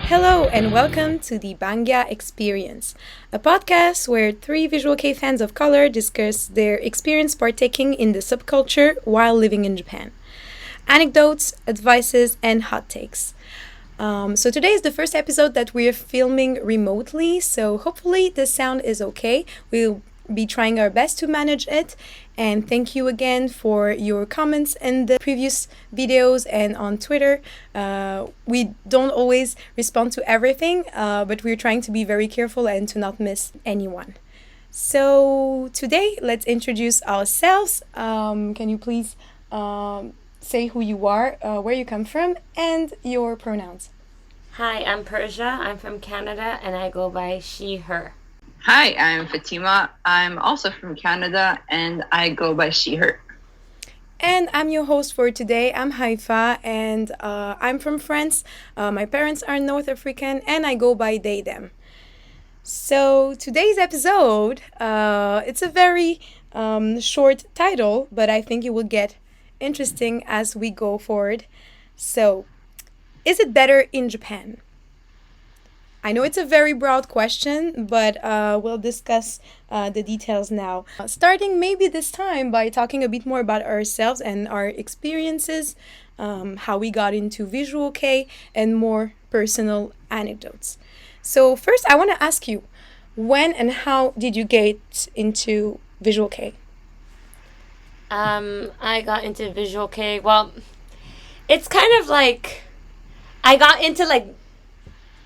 Hello and welcome to the Bangya Experience, a podcast where three visual kei fans of color discuss their experience partaking in the subculture while living in Japan. Anecdotes, advices, and hot takes. So today is the first episode that we're filming remotely, so hopefully the sound is okay. We'll be trying our best to manage it. And thank you again for your comments in the previous videos and on Twitter. We don't always respond to everything, but we're trying to be very careful and to not miss anyone. So today, let's introduce ourselves. Can you please say who you are, where you come from, and your pronouns? Hi, I'm Persia. I'm from Canada and I go by she, her. Hi, I'm Fatima. I'm also from Canada and I go by she, her. And I'm your host for today. I'm Haïfa and I'm from France. My parents are North African and I go by they, them. So today's episode, it's a very short title, but I think it will get interesting as we go forward. So, is it better in Japan? I know it's a very broad question, but we'll discuss the details now. Starting maybe this time by talking a bit more about ourselves and our experiences, how we got into visual kei, and more personal anecdotes. So first, I want to ask you, when and how did you get into visual kei? I got into visual kei. Well, it's kind of like I got into like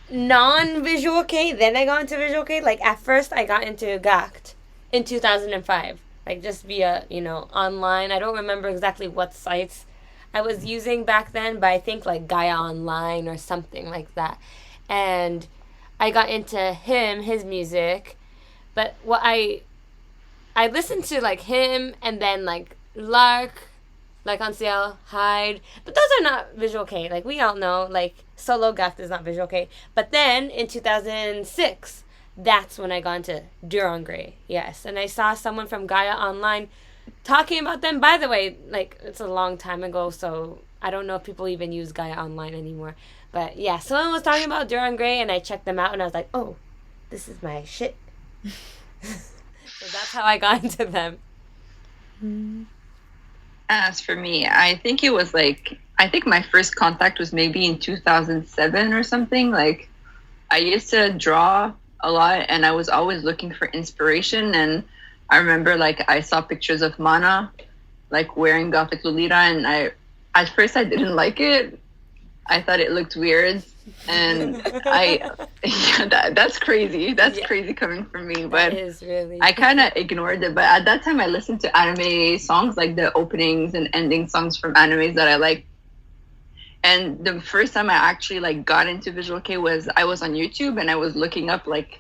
non-visual kei, then I got into visual kei. Like at first I got into Gact in 2005, like just via, online. I don't remember exactly what sites I was using back then, but I think like Gaia Online or something like that. And I got into his music, but what I listened to like him and then like Lark, like on sale, Hyde, but those are not visual kei. Like we all know, like solo Gact is not visual kei. But then in 2006, that's when I got into Durangray. Yes, and I saw someone from Gaia Online talking about them. By the way, like it's a long time ago, so I don't know if people even use Gaia Online anymore. But yeah, someone was talking about Durangray, and I checked them out, and I was like, oh, this is my shit. So that's how I got into them. As for me, I think my first contact was maybe in 2007 or something. Like, I used to draw a lot and I was always looking for inspiration. And I remember, like, I saw pictures of Mana, like, wearing Gothic Lolita. And at first I didn't like it. I thought it looked weird. And that's crazy. That's crazy coming from me. But That is really... I kind of ignored it. But at that time, I listened to anime songs, like the openings and ending songs from animes that I like. And the first time I actually like got into visual kei was I was on YouTube and I was looking up like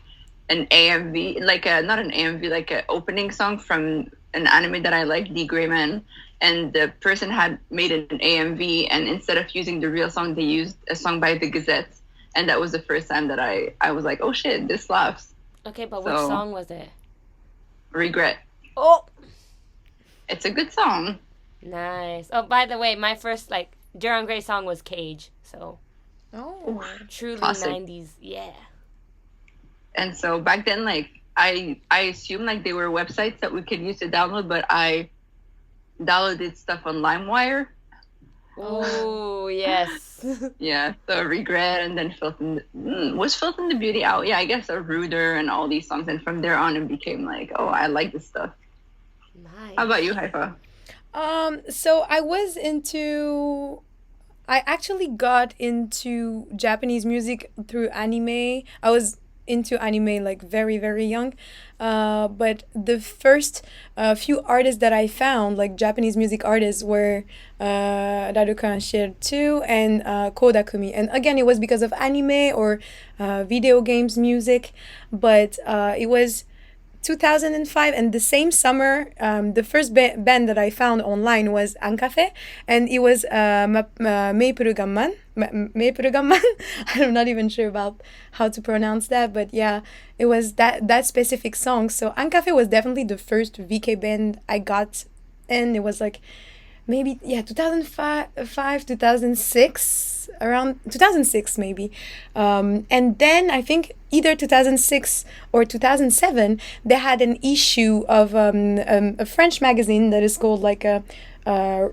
an AMV, not an AMV, like an opening song from an anime that I like, The Gray Man. And the person had made an AMV, and instead of using the real song, they used a song by the Gazette. And that was the first time that I was like, oh shit, this slaps. Okay, but which song was it? Regret. Oh! It's a good song. Nice. Oh, by the way, my first, Durangray song was Cage, so... Oh, truly classic. 90s, yeah. And so back then, I assumed, they were websites that we could use to download, but I downloaded stuff on LimeWire. Oh, yes. Yeah, so Regret, and then was Filth and the Beauty out? Yeah, I guess Ruder and all these songs. And from there on, it became like, oh, I like this stuff. Nice. How about you, Haïfa? So I actually got into Japanese music through anime. I was into anime very, very young. But the first few artists that I found, like Japanese music artists, were Raruka and 2 and Koda Kumi. And again, it was because of anime or video games music. But it was 2005, and the same summer, the first band that I found online was Ancafe, and it was Maple Gamman. I'm not even sure about how to pronounce that, but yeah, it was that specific song. So Ancafe was definitely the first VK band I got, and it was maybe, yeah, 2005, 2006, around 2006 maybe. And then I think either 2006 or 2007, they had an issue of a French magazine that is called like a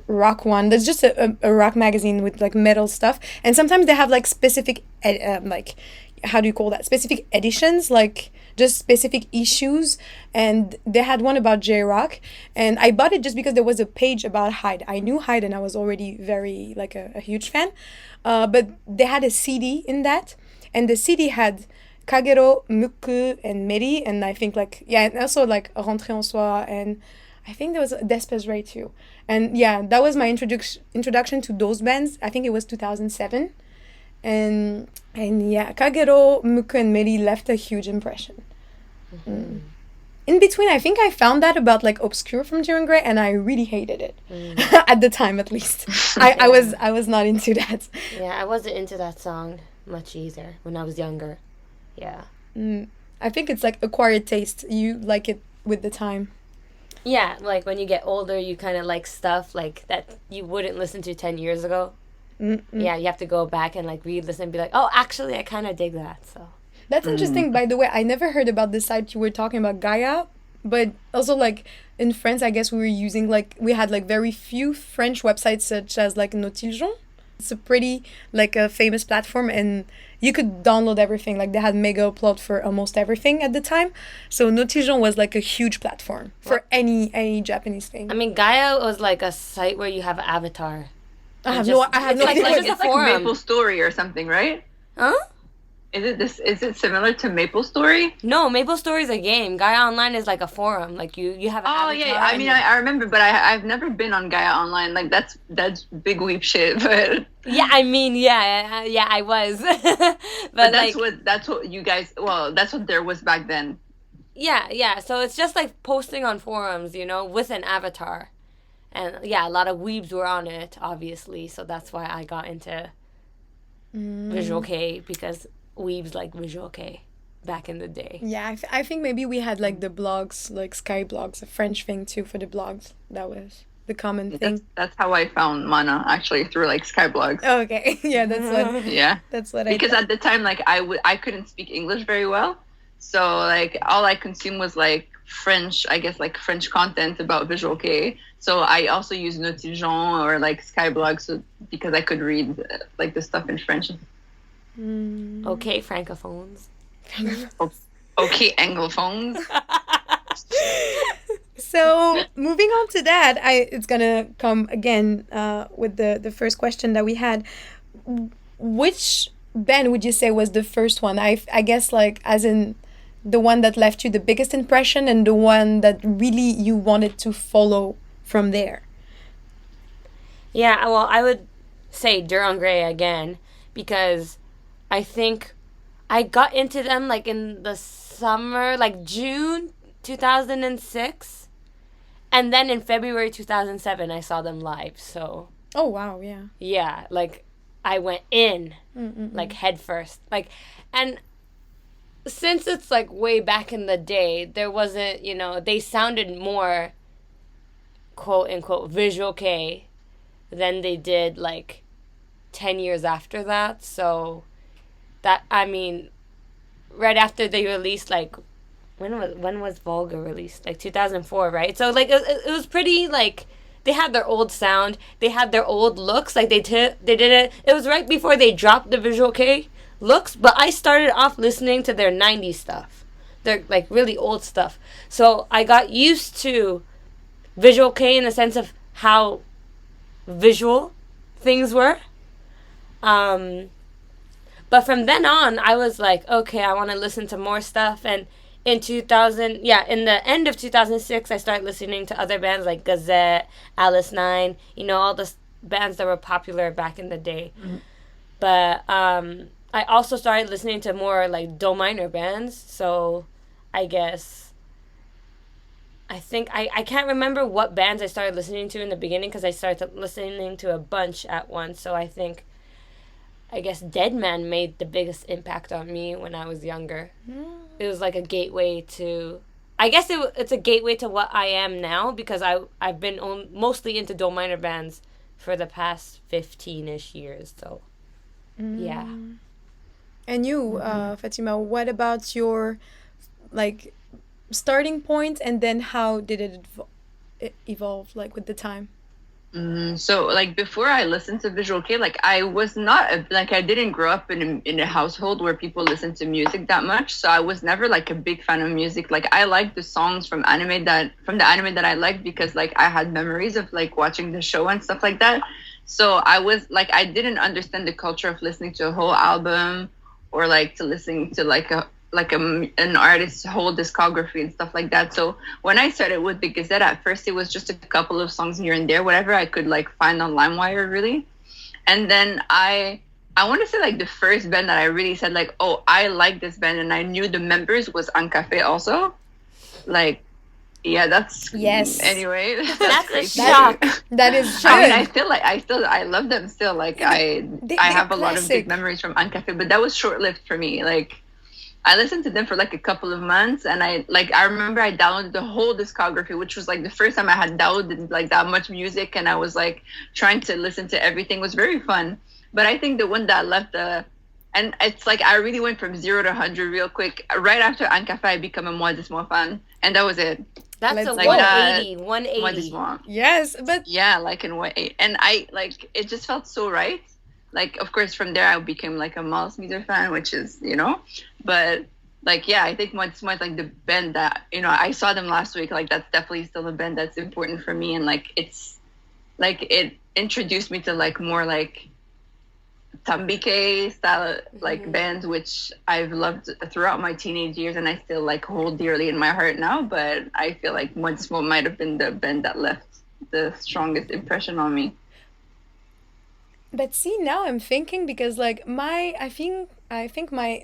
rock one. That's just a rock magazine with like metal stuff. And sometimes they have like specific, like, how do you call that? Specific editions, like just specific issues. And they had one about J-Rock. And I bought it just because there was a page about Hyde. I knew Hyde and I was already very, like, a huge fan. But they had a CD in that. And the CD had Kagero, Muku, and Meri. And I think, like, yeah, and also, like, Rentrée en Soi. And I think there was Despes too. And yeah, that was my introduction to those bands. I think it was 2007. And yeah, Kagero, Muku, and Meri left a huge impression. Mm. In between, I think I found that about like Obscure from Duran Gray, and I really hated it at the time, at least. I was not into that. Yeah, I wasn't into that song much either when I was younger. Yeah. I think it's like acquired taste. You like it with the time. Yeah, like when you get older, you kind of like stuff like that you wouldn't listen to 10 years ago. Yeah, you have to go back and like re-listen and be like, oh, actually, I kind of dig that. So that's interesting. By the way, I never heard about this site you were talking about, Gaia, but also like in France, I guess we were using like we had like very few French websites such as like Notiljon. It's a pretty like a famous platform, and you could download everything. Like they had mega upload for almost everything at the time. So Notiljon was like a huge platform for any Japanese thing. I mean, Gaia was like a site where you have an avatar. I have no idea. It's like Maple Story or something, right? Huh? Is it similar to Maple Story? No, Maple Story is a game. Gaia Online is like a forum. Like you have an avatar. Oh yeah, I mean I remember, but I've never been on Gaia Online. Like that's big weep shit. But yeah, I mean yeah, I was. but that's what you guys. Well, that's what there was back then. Yeah. So it's just like posting on forums, you know, with an avatar. And yeah, a lot of weebs were on it, obviously. So that's why I got into Visual K, because weebs like Visual K back in the day. Yeah, I think maybe we had like the blogs, like Sky Blogs, a French thing too for the blogs. That was the common thing. That's how I found Mana, actually, through like Sky Blogs. Oh, okay. Yeah, that's what. Yeah. That's what because at the time, like I couldn't speak English very well. So like all I consumed was like French, I guess like French content about Visual K. So I also used Notiljon or like Skyblogs because I could read like the stuff in French. Okay, francophones. Okay, anglophones. So moving on to that, it's gonna come again with the first question that we had. Which band would you say was the first one? I guess like as in the one that left you the biggest impression and the one that really you wanted to follow from there. Yeah, well, I would say Duran Gray again, because I think I got into them like in the summer, like June 2006, and then in February 2007 I saw them live. So oh wow, yeah, like I went in like head first, like, and since it's like way back in the day, there wasn't, you know, they sounded more quote unquote Visual K than they did like 10 years after that. So that, I mean, right after they released, like, when was Vulgar released? Like 2004, right? So like it was pretty like they had their old sound, they had their old looks, like they did it. It was right before they dropped the Visual K looks, but I started off listening to their 90s stuff. They're like really old stuff. So I got used to Visual K in the sense of how visual things were. But from then on, I was like, okay, I want to listen to more stuff. And in in the end of 2006, I started listening to other bands like Gazette, Alice 9, you know, all the bands that were popular back in the day. But I also started listening to more like do minor bands. So I guess I think I can't remember what bands I started listening to in the beginning, because I started listening to a bunch at once. So I guess Dead Man made the biggest impact on me when I was younger. It was like a gateway to I guess it's a gateway to what I am now, because I've been mostly into do minor bands for the past 15-ish years. So yeah. And you, Fatima, what about your like starting point, and then how did it evolve like with the time? So like before I listened to Visual K, like I was not like I didn't grow up in a household where people listen to music that much. So I was never like a big fan of music. Like I liked the songs from the anime that I liked, because like I had memories of like watching the show and stuff like that. So I was like, I didn't understand the culture of listening to a whole album, or like to listening to an artist's whole discography and stuff like that. So when I started with the Gazette, at first it was just a couple of songs here and there, whatever I could like find on LimeWire, really. And then I want to say like the first band that I really said like, oh, I like this band, and I knew the members, was Ancafe also. Like, yeah, that's Yes. Anyway, That's a crazy. shock. That is good. I mean, I love them still. Like I They're have a lot of classic. big memories from Ancafe, but that was short lived for me. Like I listened to them for like a couple of months, and I remember I downloaded the whole discography, which was like the first time I had downloaded like that much music, and I was like trying to listen to everything. It was very fun. But I think the one that left and it's like I really went from 0 to 100 real quick. Right after Ancafe, I became a Moi Dis-moi fan, and that was it. That's Let's a go. 180. Moi 180. Dis-moi. Yes, but Yeah, like in what, and I like it just felt so right. Like, of course, from there I became like a Miles Meter fan, which is, but like, yeah, I think Moi Dis-moi is like the band that, I saw them last week. Like, that's definitely still a band that's important for me, and like it's like it introduced me to like more like Tambike style like bands, which I've loved throughout my teenage years, and I still like hold dearly in my heart now. But I feel like Moi Dis-moi might have been the band that left the strongest impression on me. But see, now I'm thinking, because like I think my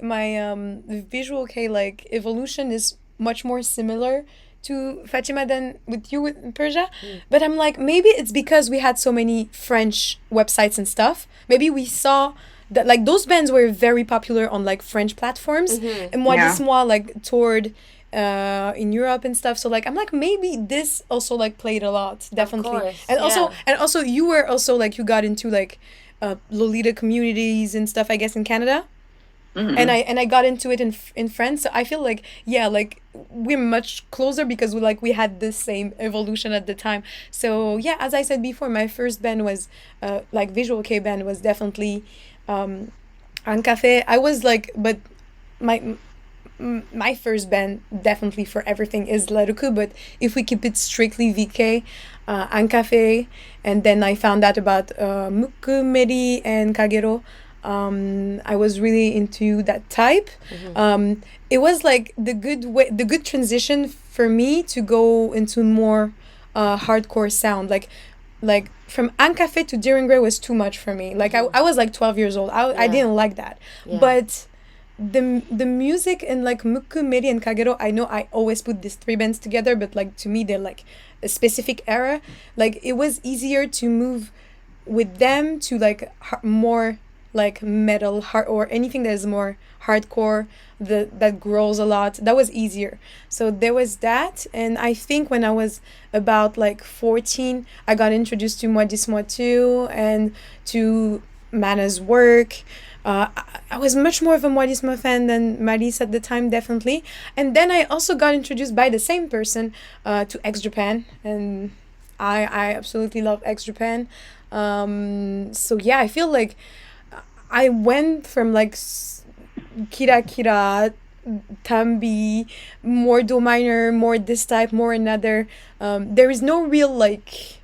visual K like evolution is much more similar to Fatima than with you with Persia. But I'm like, maybe it's because we had so many French websites and stuff. Maybe we saw that like those bands were very popular on like French platforms, and Moi Yeah. Dis-moi like toured in Europe and stuff. So like I'm like, maybe this also like played a lot, definitely. course, And also yeah. and also you were also like, you got into like Lolita communities and stuff, I guess, in Canada. And I got into it in France. So I feel like, yeah, like we're much closer because we had the same evolution at the time. So yeah, as I said before, my first band was like visual K band was definitely Ancafe. I was like, but my my first band definitely for everything is Laruku, but if we keep it strictly VK, Ancafe, and then I found out about Muku, Meri, and Kagero. I was really into that type. It was like the good transition for me to go into more hardcore sound. Like from Ancafe to Deering Gray was too much for me. Like I was like 12 years old. I didn't like that. Yeah. But the music in like Muku, Meri, and Kagero, I know I always put these three bands together, but like to me they're like a specific era. Like it was easier to move with them to like more like metal hard or anything that is more hardcore, that grows a lot. That was easier. So there was that. And I think when I was about like 14, I got introduced to Moi Dis-moi too, and to Mana's work. I was much more of a Moi Dis-moi fan than Maris at the time, definitely. And then I also got introduced by the same person to X Japan, and I absolutely love X Japan. So yeah, I feel like I went from like Kira Kira, Tambi, more do minor, more this type, more another. There is no real like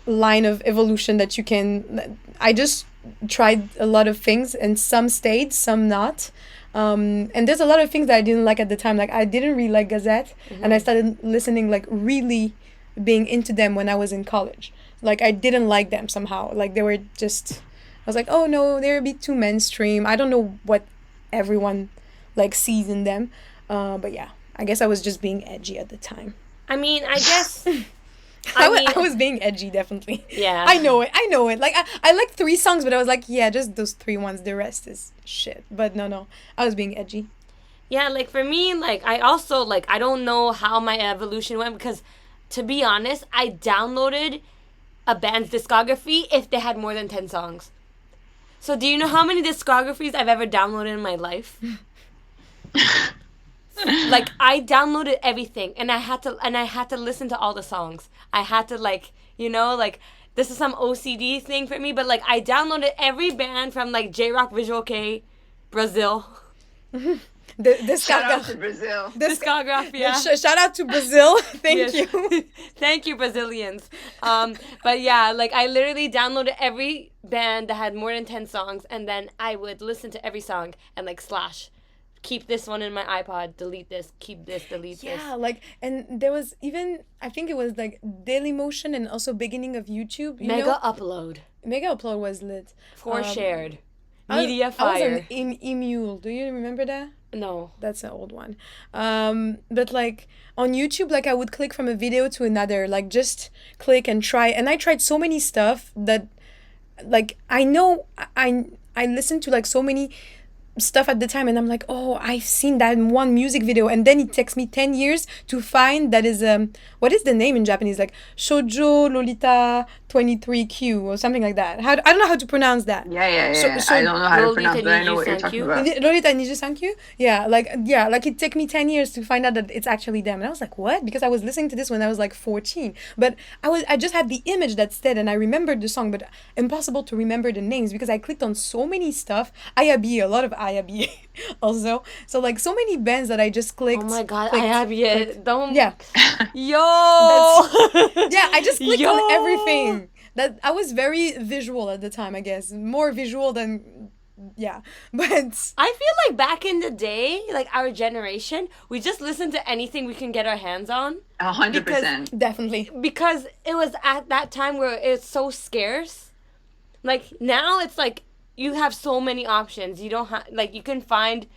line of evolution that you can. I just tried a lot of things, and some stayed, some not. And there's a lot of things that I didn't like at the time. Like I didn't really like Gazette, and I started listening, like really being into them when I was in college. Like I didn't like them somehow. Like they were just. I was like, oh no, they're a bit too mainstream. I don't know what everyone like sees in them. But yeah, I guess I was just being edgy at the time. I mean, I guess. I was being edgy, definitely. Yeah. I know it. Like I like 3 songs, but I was like, yeah, just those 3 ones. The rest is shit. But no, I was being edgy. Yeah, like for me, like I also like I don't know how my evolution went because to be honest, I downloaded a band's discography if they had more than 10 songs. So do you know how many discographies I've ever downloaded in my life? Like I downloaded everything and I had to listen to all the songs. I had to like, like this is some OCD thing for me, but like I downloaded every band from like J-Rock, Visual K, Brazil. Shout out to Brazil. Discography. Shout out to Brazil. Thank you. Thank you, Brazilians. But yeah, like I literally downloaded every band that had more than 10 songs, and then I would listen to every song and like slash. Keep this one in my iPod, delete this, keep this, delete this. Yeah, like, and there was even, I think it was like Dailymotion and also beginning of YouTube. Mega Upload. Mega Upload was lit. For shared. Media Fire. I was on Emule. Do you remember that? No. That's an old one. But like on YouTube, like I would click from a video to another, like just click and try. And I tried so many stuff that like I know I listened to like so many stuff at the time and I'm like, oh, I've seen that in one music video, and then it takes me 10 years to find that is what is the name in Japanese, like Shoujo Lolita 23Q or something like that. I don't know how to pronounce that. Yeah. So I don't know how to pronounce, but I know what you're talking about. Lolita Niju Sankyu? Yeah, like it took me 10 years to find out that it's actually them. And I was like, what? Because I was listening to this when I was like 14. But I just had the image that said, and I remembered the song, but impossible to remember the names because I clicked on so many stuff. Ayabi, a lot of Ayabi also. So like so many bands that I just clicked. Oh my god, Ayabi. Don't. Yeah. Yo. Yeah, I just clicked on everything. That I was very visual at the time, I guess. More visual than yeah. But I feel like back in the day, like our generation, we just listened to anything we can get our hands on. 100%. Definitely. Because it was at that time where it's so scarce. Like now it's like you have so many options. You don't have like you can find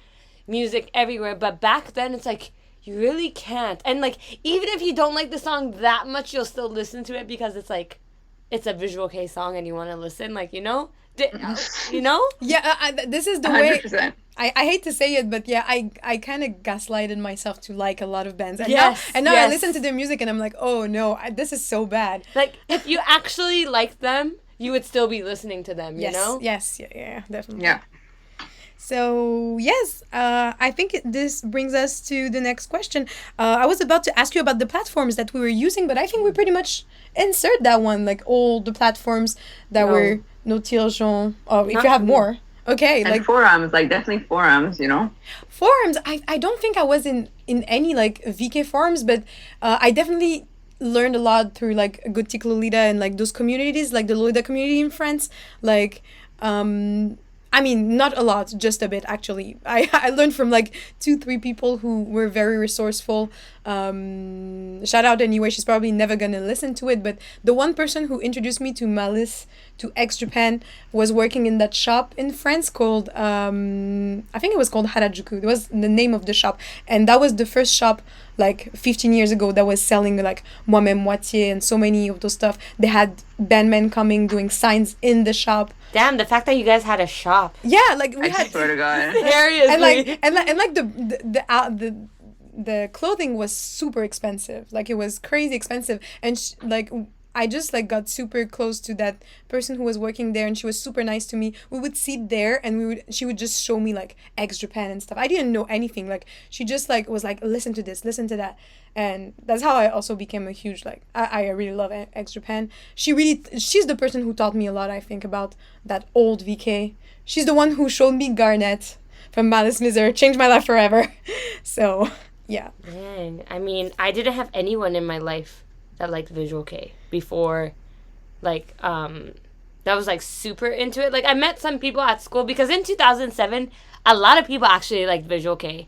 music everywhere, but back then it's like you really can't. And like even if you don't like the song that much, you'll still listen to it because it's like it's a Visual K song and you want to listen, like, you know? Yeah, this is the 100%. Way. I hate to say it, but yeah, I kind of gaslighted myself to like a lot of bands. And now I listen to their music and I'm like, oh no, this is so bad. Like, if you actually liked them, you would still be listening to them, you know? Yes, yeah, definitely. Yeah. So, yes, I think this brings us to the next question. I was about to ask you about the platforms that we were using, but I think we pretty much insert that one, like all the platforms that were Notiljon. Oh, if you have more. Okay. And like forums, like definitely forums, you know? Forums, I don't think I was in any like VK forums, but I definitely learned a lot through like Good Tic Lolita and like those communities, like the Lolita community in France. Like, I mean, not a lot, just a bit, actually. I learned from, like, 2-3 people who were very resourceful. Shout out anyway, she's probably never gonna listen to it, but the one person who introduced me to Malice, to X Japan, was working in that shop in France called, I think it was called Harajuku. It was the name of the shop. And that was the first shop, like, 15 years ago that was selling, like, Moi-même Moitié and so many of those stuff. They had bandmen coming, doing signs in the shop. Damn, the fact that you guys had a shop. Yeah, like we had. I swear to God. Seriously. And like the clothing was super expensive. Like it was crazy expensive, and like I just like got super close to that person who was working there, and she was super nice to me. We would sit there, and she would just show me like X Japan and stuff. I didn't know anything. Like she just like was like, listen to this, listen to that. And that's how I also became a huge, like, I really love X Japan. She's the person who taught me a lot, I think, about that old VK. She's the one who showed me Garnet from Malice Miser, changed my life forever. So, yeah. Dang. I mean, I didn't have anyone in my life that liked Visual K before, like, that was, like, super into it. Like, I met some people at school, because in 2007, a lot of people actually liked Visual K.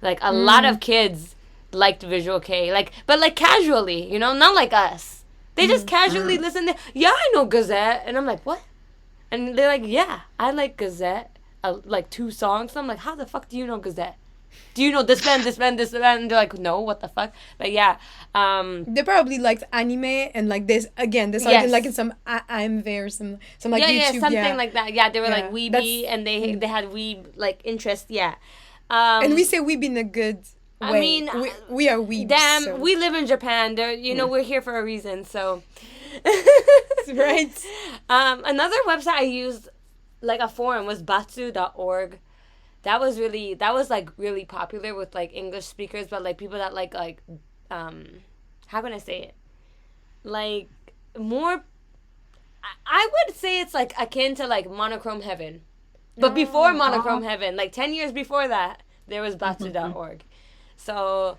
Like, a lot of kids liked Visual K, like, but like casually, you know, not like us. They just casually listen to, yeah, I know Gazette, and I'm like, what? And they're like, yeah, I like Gazette, like 2 songs. So I'm like, how the fuck do you know Gazette? Do you know this band, this band, this band? And they're like, no, what the fuck? But yeah, they probably liked anime and like this again. This like in some AMV or some like YouTube, something like that. Yeah, they were like weeby, and they had weeb like interest. Yeah. And we say weeb in a good way. I mean, we are weebs. damn, so. we live in Japan. There, we're here for a reason. So, Right. Another website I used, like a forum, was batsu.org. That was like really popular with like English speakers, but like people that like how can I say it? Like more, I would say it's like akin to like Monochrome Heaven. But before Monochrome Heaven, like 10 years before that, there was batsu.org. So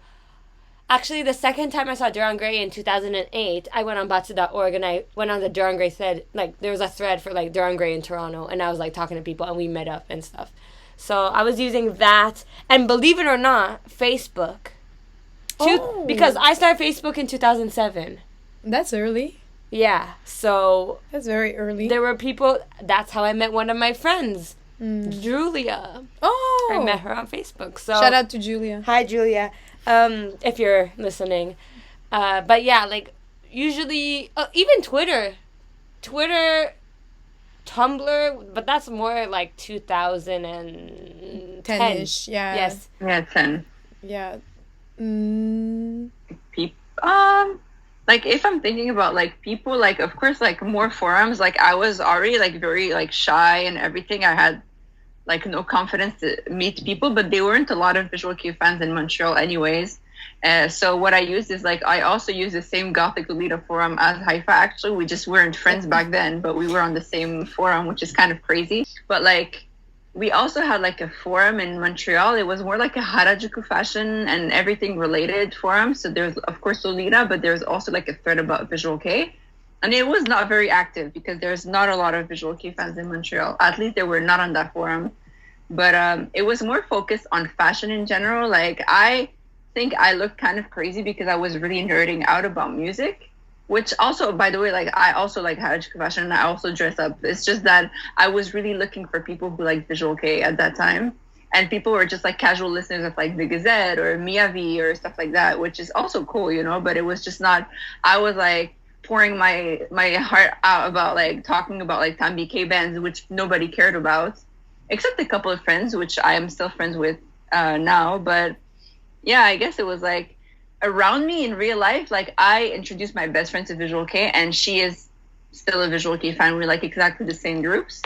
actually the second time I saw Duran Gray in 2008, I went on batsu.org and I went on the Duran Gray thread. Like there was a thread for like Duran Gray in Toronto, and I was like talking to people and we met up and stuff. So I was using that, and believe it or not, Facebook. Because I started Facebook in 2007. That's early. Yeah, so That's very early. there were people. That's how I met one of my friends, Julia. Oh. I met her on Facebook. So Shout out to Julia. hi, Julia. If you're listening, but yeah, like usually even Twitter, Tumblr, but that's more like 2010. 10-ish, yeah. Yes. Yeah, 10. Yeah. Like if I'm thinking about like people, like of course like more forums, like I was already like very like shy and everything. I had like no confidence to meet people, but there weren't a lot of Visual Kei fans in Montreal anyways. So what I used is like I also used the same Gothic Lolita forum as Haïfa. Actually, we just weren't friends back then, but we were on the same forum, which is kind of crazy. But like we also had like a forum in Montreal. It was more like a Harajuku fashion and everything related forum. So there's of course Lolita, but there's also like a thread about Visual Kei. And it was not very active because there's not a lot of Visual Kei fans in Montreal. At least they were not on that forum. But it was more focused on fashion in general. Like I think I looked kind of crazy because I was really nerding out about music, which also, by the way, like I also like Harajuku fashion and I also dress up. It's just that I was really looking for people who like Visual Kei at that time. And people were just like casual listeners of like the Gazette or Miyavi or stuff like that, which is also cool, but it was just not, I was like pouring my heart out about like talking about like Tambi K bands, which nobody cared about, except a couple of friends, which I am still friends with now. But yeah, I guess it was like around me in real life, like I introduced my best friend to Visual Kei and she is still a Visual Kei fan. We're like exactly the same groups.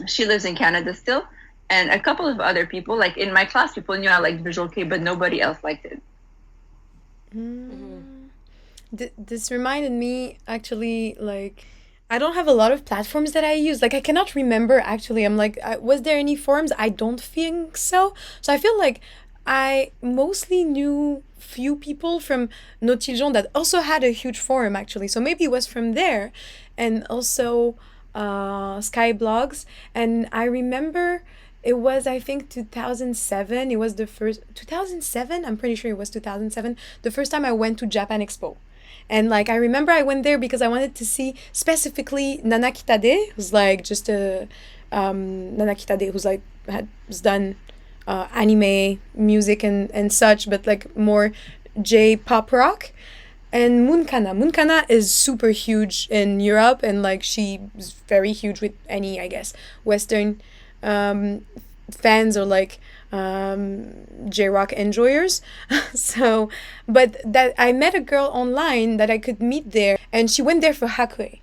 She lives in Canada still. And a couple of other people, like in my class, people knew I liked Visual Kei, but nobody else liked it. This reminded me actually, like, I don't have a lot of platforms that I use. Like, I cannot remember actually. I'm like, was there any forums? I don't think so. So I feel like I mostly knew few people from Notiljon that also had a huge forum actually. So maybe it was from there, and also Sky Blogs. And I remember it was, I think, 2007. It was the first 2007. I'm pretty sure it was 2007. The first time I went to Japan Expo. And like I remember I went there because I wanted to see specifically Nana Kitade, who's like just a Nana Kitade who's like has done anime music and such, but like more J-pop rock. And Moonkana is super huge in Europe, and like she is very huge with any, I guess, Western fans or like J-rock enjoyers. So, but that I met a girl online that I could meet there, and she went there for Hakue.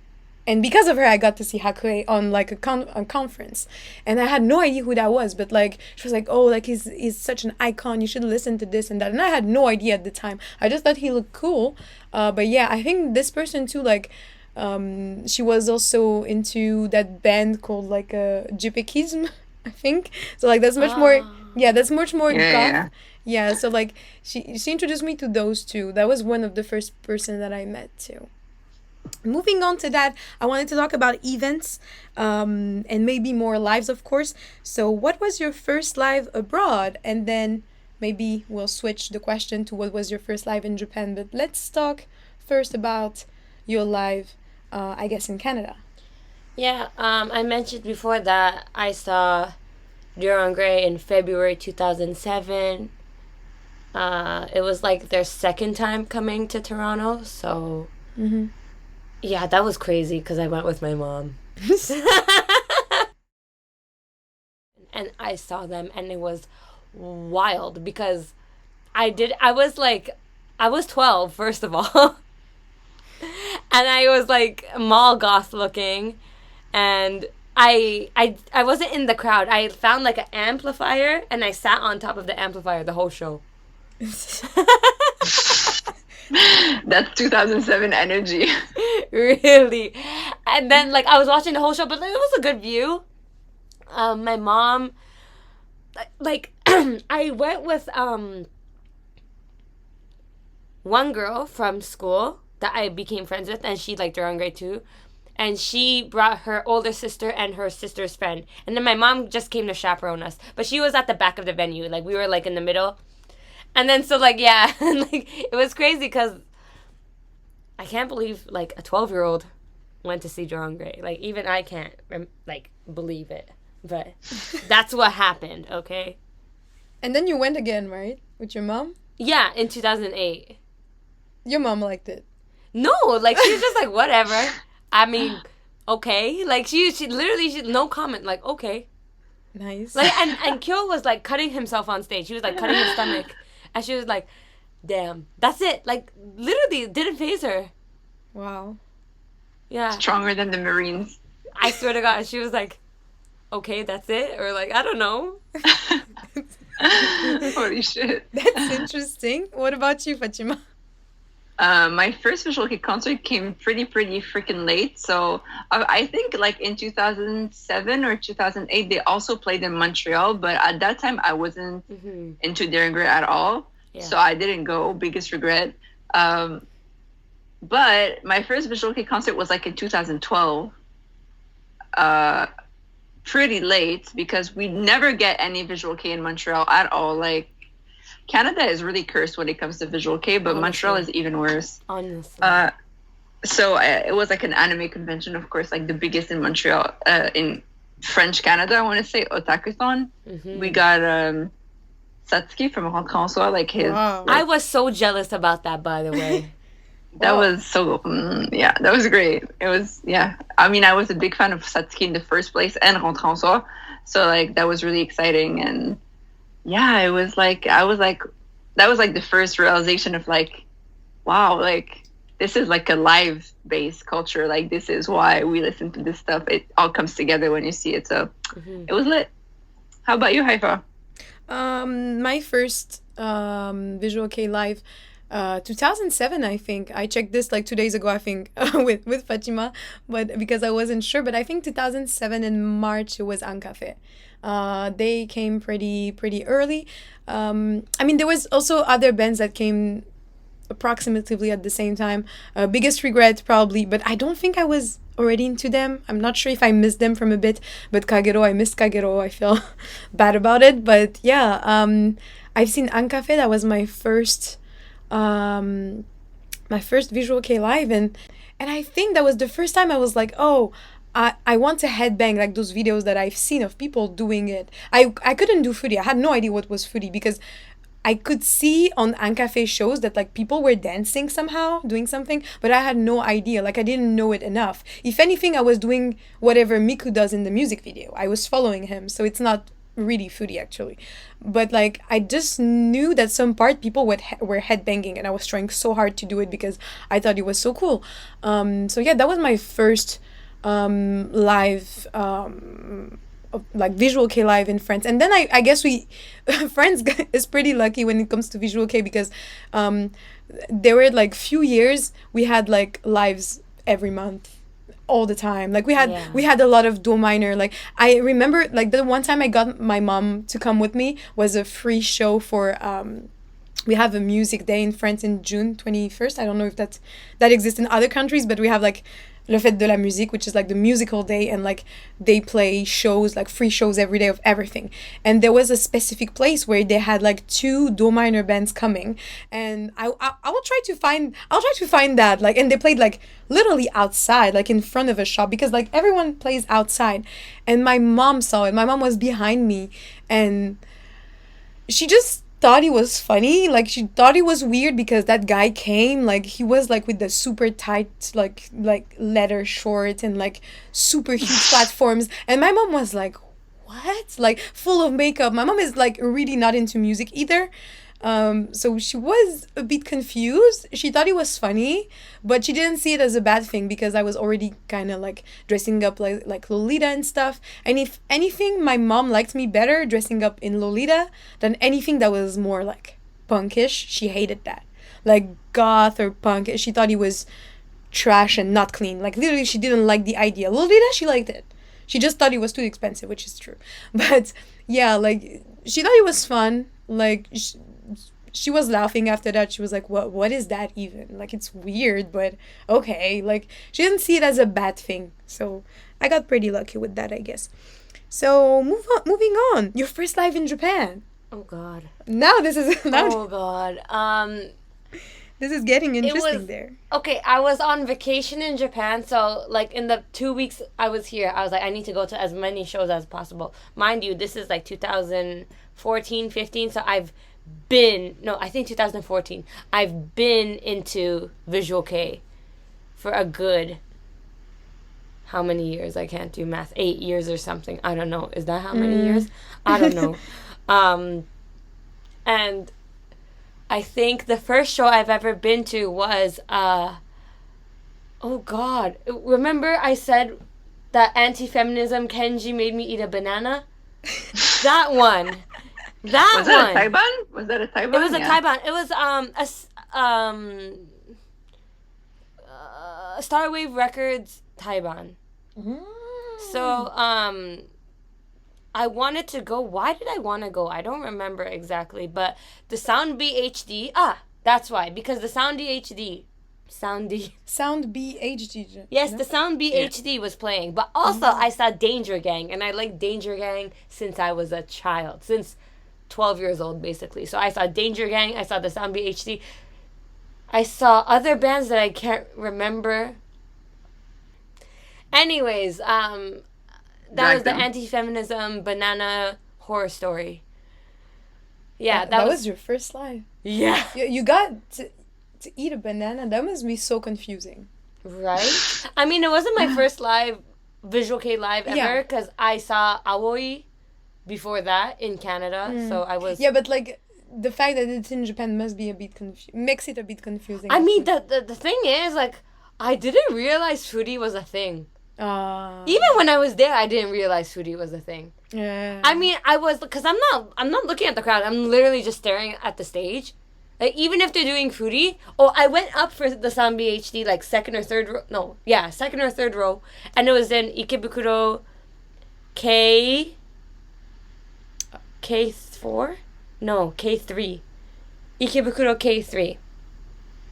And because of her, I got to see Hakue on like a conference, and I had no idea who that was. But like she was like, "Oh, like he's such an icon. You should listen to this and that." And I had no idea at the time. I just thought he looked cool. But yeah, I think this person too, like, she was also into that band called like Gypekism, I think. So like that's much more. Yeah, that's much more goth. Yeah. So like she introduced me to those two. That was one of the first person that I met too. Moving on to that, I wanted to talk about events, and maybe more lives, of course. So what was your first live abroad? And then maybe we'll switch the question to what was your first live in Japan. But let's talk first about your live, I guess, in Canada. Yeah, I mentioned before that I saw Duran Gray in February 2007. It was like their second time coming to Toronto, so... Mm-hmm. Yeah, that was crazy because I went with my mom. And I saw them, and it was wild because I was 12 first of all. And I was like mall goth looking, and I wasn't in the crowd. I found like an amplifier and I sat on top of the amplifier the whole show. That's 2007 energy. Really. And then like I was watching the whole show, but like, it was a good view. My mom, like I went with one girl from school that I became friends with, and she liked Durangray too. And she brought her older sister and her sister's friend. And then my mom just came to chaperone us. But she was at the back of the venue. Like, we were, like, in the middle. And then, so, like, yeah. Like, it was crazy because I can't believe, like, a 12-year-old went to see Durangray. Like, even I can't, like, believe it. But that's what happened, okay? And then you went again, right? With your mom? Yeah, in 2008. Your mom liked it. No, like, she was just like, whatever. I mean, okay. Like, she literally, no comment. Like, okay. Nice. Like, and Kyo was, like, cutting himself on stage. He was, like, cutting his stomach. And she was like, damn. That's it. Like, literally, it didn't faze her. Wow. Yeah. Stronger than the Marines. I swear to God. She was like, okay, that's it? Or, like, I don't know. Holy shit. That's interesting. What about you, Fatima? My first Visual Kei concert came pretty freaking late. So I think like in 2007 or 2008, they also played in Montreal. But at that time, I wasn't into Durangray at all. Yeah. So I didn't go. Biggest regret. But my first Visual Kei concert was like in 2012. Pretty late because we never get any Visual Kei in Montreal at all. Like, Canada is really cursed when it comes to Visual Kei, but honestly, Montreal is even worse. Honestly. So it was like an anime convention, of course, like the biggest in Montreal, in French Canada, I want to say, Otakuthon. We got Satsuki from Rentrée en Soi, like his... Wow. Like, I was so jealous about that, by the way. That was so... yeah, that was great. It was, yeah. I mean, I was a big fan of Satsuki in the first place and Rentrée en Soi. So, like, that was really exciting. And, yeah, it was like... that was like the first realization of, like, wow, like, this is like a live-based culture. Like, this is why we listen to this stuff. It all comes together when you see it. So, it was lit. How about you, Haïfa? My first Visual Kei live... 2007, I think. I checked this like 2 days ago, I think, with Fatima, but because I wasn't sure. But I think 2007 in March, it was Ancafe. They came pretty early. I mean, there was also other bands that came approximately at the same time. Biggest regret, probably, but I don't think I was already into them. I'm not sure if I missed them from a bit, but Kagero, I missed Kagero. I feel bad about it. But yeah, I've seen Ancafe. That was my first Visual Kei live, and I think that was the first time I was like, oh, I want to headbang, like those videos that I've seen of people doing it. I couldn't do foodie. I had no idea what was foodie because I could see on Ancafe shows that like people were dancing somehow, doing something, but I had no idea. Like I didn't know it enough. If anything, I was doing whatever Miku does in the music video. I was following him, so it's not really foodie actually, but like I just knew that some part people were headbanging, and I was trying so hard to do it because I thought it was so cool. So yeah, that was my first live like Visual Kei live in France. And then I guess we France is pretty lucky when it comes to Visual Kei because there were like few years we had like lives every month, all the time. Like we had a lot of dual minor. Like I remember like the one time I got my mom to come with me was a free show for we have a music day in France in June 21st. I don't know if that exists in other countries, but we have like Le Fête de la Musique, which is like the musical day, and like they play shows, like free shows every day of everything. And there was a specific place where they had like 2 dual minor bands coming, and I will try to find that, like, and they played like literally outside, like in front of a shop, because like everyone plays outside. And my mom saw it. My mom was behind me, and she just thought it was funny. Like she thought it was weird because that guy came, like he was like with the super tight like leather shorts and like super huge platforms, and my mom was like, what? Like, full of makeup. My mom is like really not into music either. So she was a bit confused. She thought it was funny, but she didn't see it as a bad thing because I was already kind of like dressing up like Lolita and stuff. And if anything, my mom liked me better dressing up in Lolita than anything that was more like punkish. She hated that. Like goth or punk. She thought it was trash and not clean. Like literally she didn't like the idea. Lolita, she liked it. She just thought it was too expensive, which is true. But yeah, like she thought it was fun. Like she was laughing after that. She was like, what is that even? Like, it's weird, but okay. Like, she didn't see it as a bad thing. So I got pretty lucky with that, I guess. So moving on. Your first live in Japan. Oh God. Now this is Oh God. this is getting interesting there. Okay, I was on vacation in Japan, so like in the 2 weeks I was here, I was like, I need to go to as many shows as possible. Mind you, this is like 2014, 15, so I think 2014. I've been into Visual K for a good, how many years? I can't do math. 8 years or something. I don't know. Is that how many years? I don't know. And I think the first show I've ever been to was, oh God. Remember I said that anti-feminism Kenji made me eat a banana? That one. Was that a Taiban? Was that a Taiban? It was a Taiban. It was Starwave Records Taiban. So I wanted to go. Why did I want to go? I don't remember exactly, but the Sound BHD. That's why, because the Sound BHD. Sound BHD. Yes, the Sound BHD was playing, but also I saw Danger Gang, and I liked Danger Gang since I was a child, since 12 years old, basically. So I saw Danger Gang, I saw the Sound BHD. I saw other bands that I can't remember. Anyways, that was the anti-feminism banana horror story. Yeah, that was your first live. Yeah. You got to eat a banana. That must be so confusing. Right? I mean, it wasn't my first live, Visual K live ever, because I saw Aoi before that in Canada, so I was... Yeah, but like, the fact that it's in Japan must be a bit makes it a bit confusing. I mean, the thing is, like, I didn't realize foodie was a thing. Even when I was there, I didn't realize foodie was a thing. Yeah. I mean, I was... Because I'm not looking at the crowd. I'm literally just staring at the stage. Like, even if they're doing foodie... Oh, I went up for the Sound BHD, like, second or third row. No, yeah, second or third row. And it was in Ikebukuro K4? No, K3. Ikebukuro K3.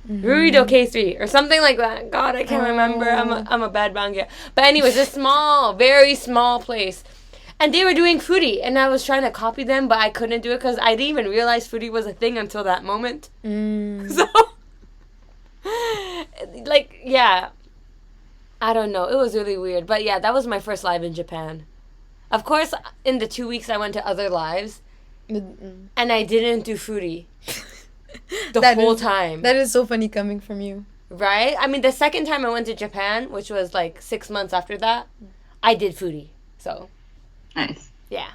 Ruido K3 or something like that. God, I can't remember. I'm a bad Bangya. But anyways, a small, very small place. And they were doing foodie, and I was trying to copy them, but I couldn't do it because I didn't even realize foodie was a thing until that moment. So, like, yeah. I don't know. It was really weird. But yeah, that was my first live in Japan. Of course, in the 2 weeks I went to other lives, and I didn't do foodie the whole time. That is so funny coming from you. Right? I mean, the second time I went to Japan, which was like 6 months after that, I did foodie. So, nice. Yeah.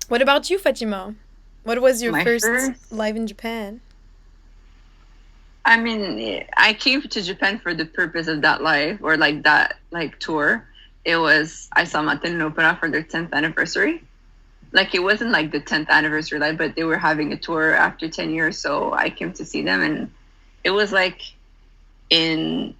What about you, Fatima? What was your first live in Japan? I mean, I came to Japan for the purpose of that live, or like that like tour. I saw Maten Opera for their 10th anniversary. Like, it wasn't like the 10th anniversary live, but they were having a tour after 10 years, so I came to see them, and it was like in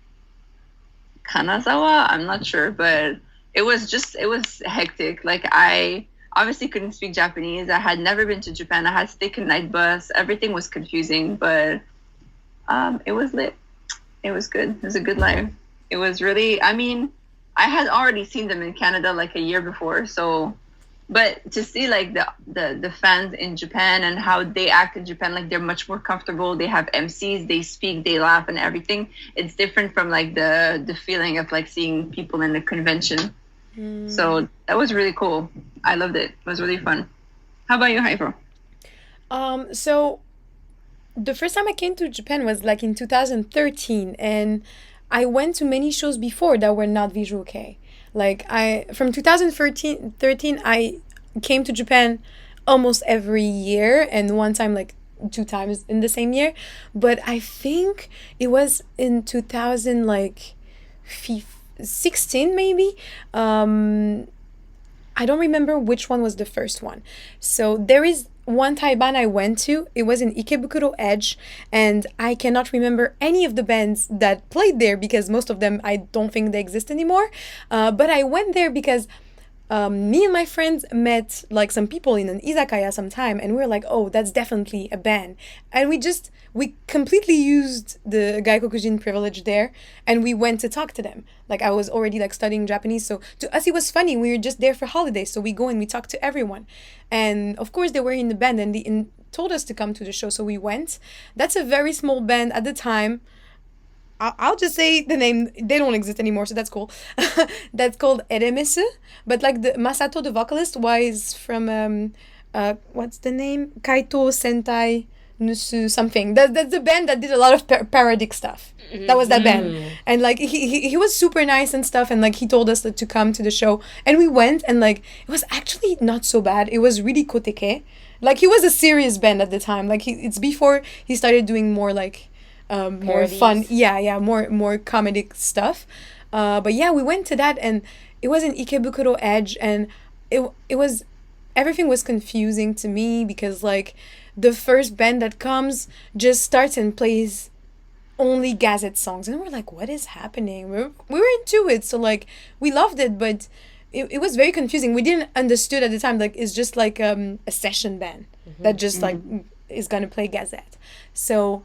Kanazawa, I'm not sure, but it was hectic. Like, I obviously couldn't speak Japanese. I had never been to Japan. I had to take a night bus. Everything was confusing, but it was lit. It was good. It was a good live. It was really, I mean, I had already seen them in Canada like a year before, so, but to see like the fans in Japan and how they act in Japan, like they're much more comfortable. They have MCs, they speak, they laugh and everything. It's different from like the feeling of like seeing people in a convention. So that was really cool. I loved it. It was really fun. How about you, Haïfa? So the first time I came to Japan was like in 2013, and I went to many shows before that were not Visual K. Like from 2013, I came to Japan almost every year, and one time like 2 times in the same year. But I think it was in 2000 like 16 maybe. I don't remember which one was the first one. So there is one Taiban I went to. It was in Ikebukuro Edge, and I cannot remember any of the bands that played there because most of them I don't think they exist anymore. But I went there because me and my friends met like some people in an izakaya sometime, and we were like, oh, that's definitely a band. And we completely used the gaikokujin privilege there, and we went to talk to them. Like I was already like studying Japanese, so to us it was funny. We were just there for holidays, so we go and we talk to everyone. And of course they were in the band, and they told us to come to the show, so we went. That's a very small band at the time. I'll just say the name. They don't exist anymore, so that's cool. That's called reminisce. But like the Masato, the vocalist, was from what's the name? Kaito Sentai Nusu something. That's the band that did a lot of parodic stuff. That was that band. And like he was super nice and stuff, and like he told us to come to the show, and we went, and like it was actually not so bad. It was really koteke. Like he was a serious band at the time. Like it's before he started doing more like more fun, more comedic stuff. But yeah, we went to that, and it was in Ikebukuro Edge, and it was, everything was confusing to me because like the first band that comes just starts and plays only Gazette songs, and we're like, what is happening? We were into it, so like we loved it, but it was very confusing. We didn't understood at the time like it's just like a session band that just like is gonna play Gazette. So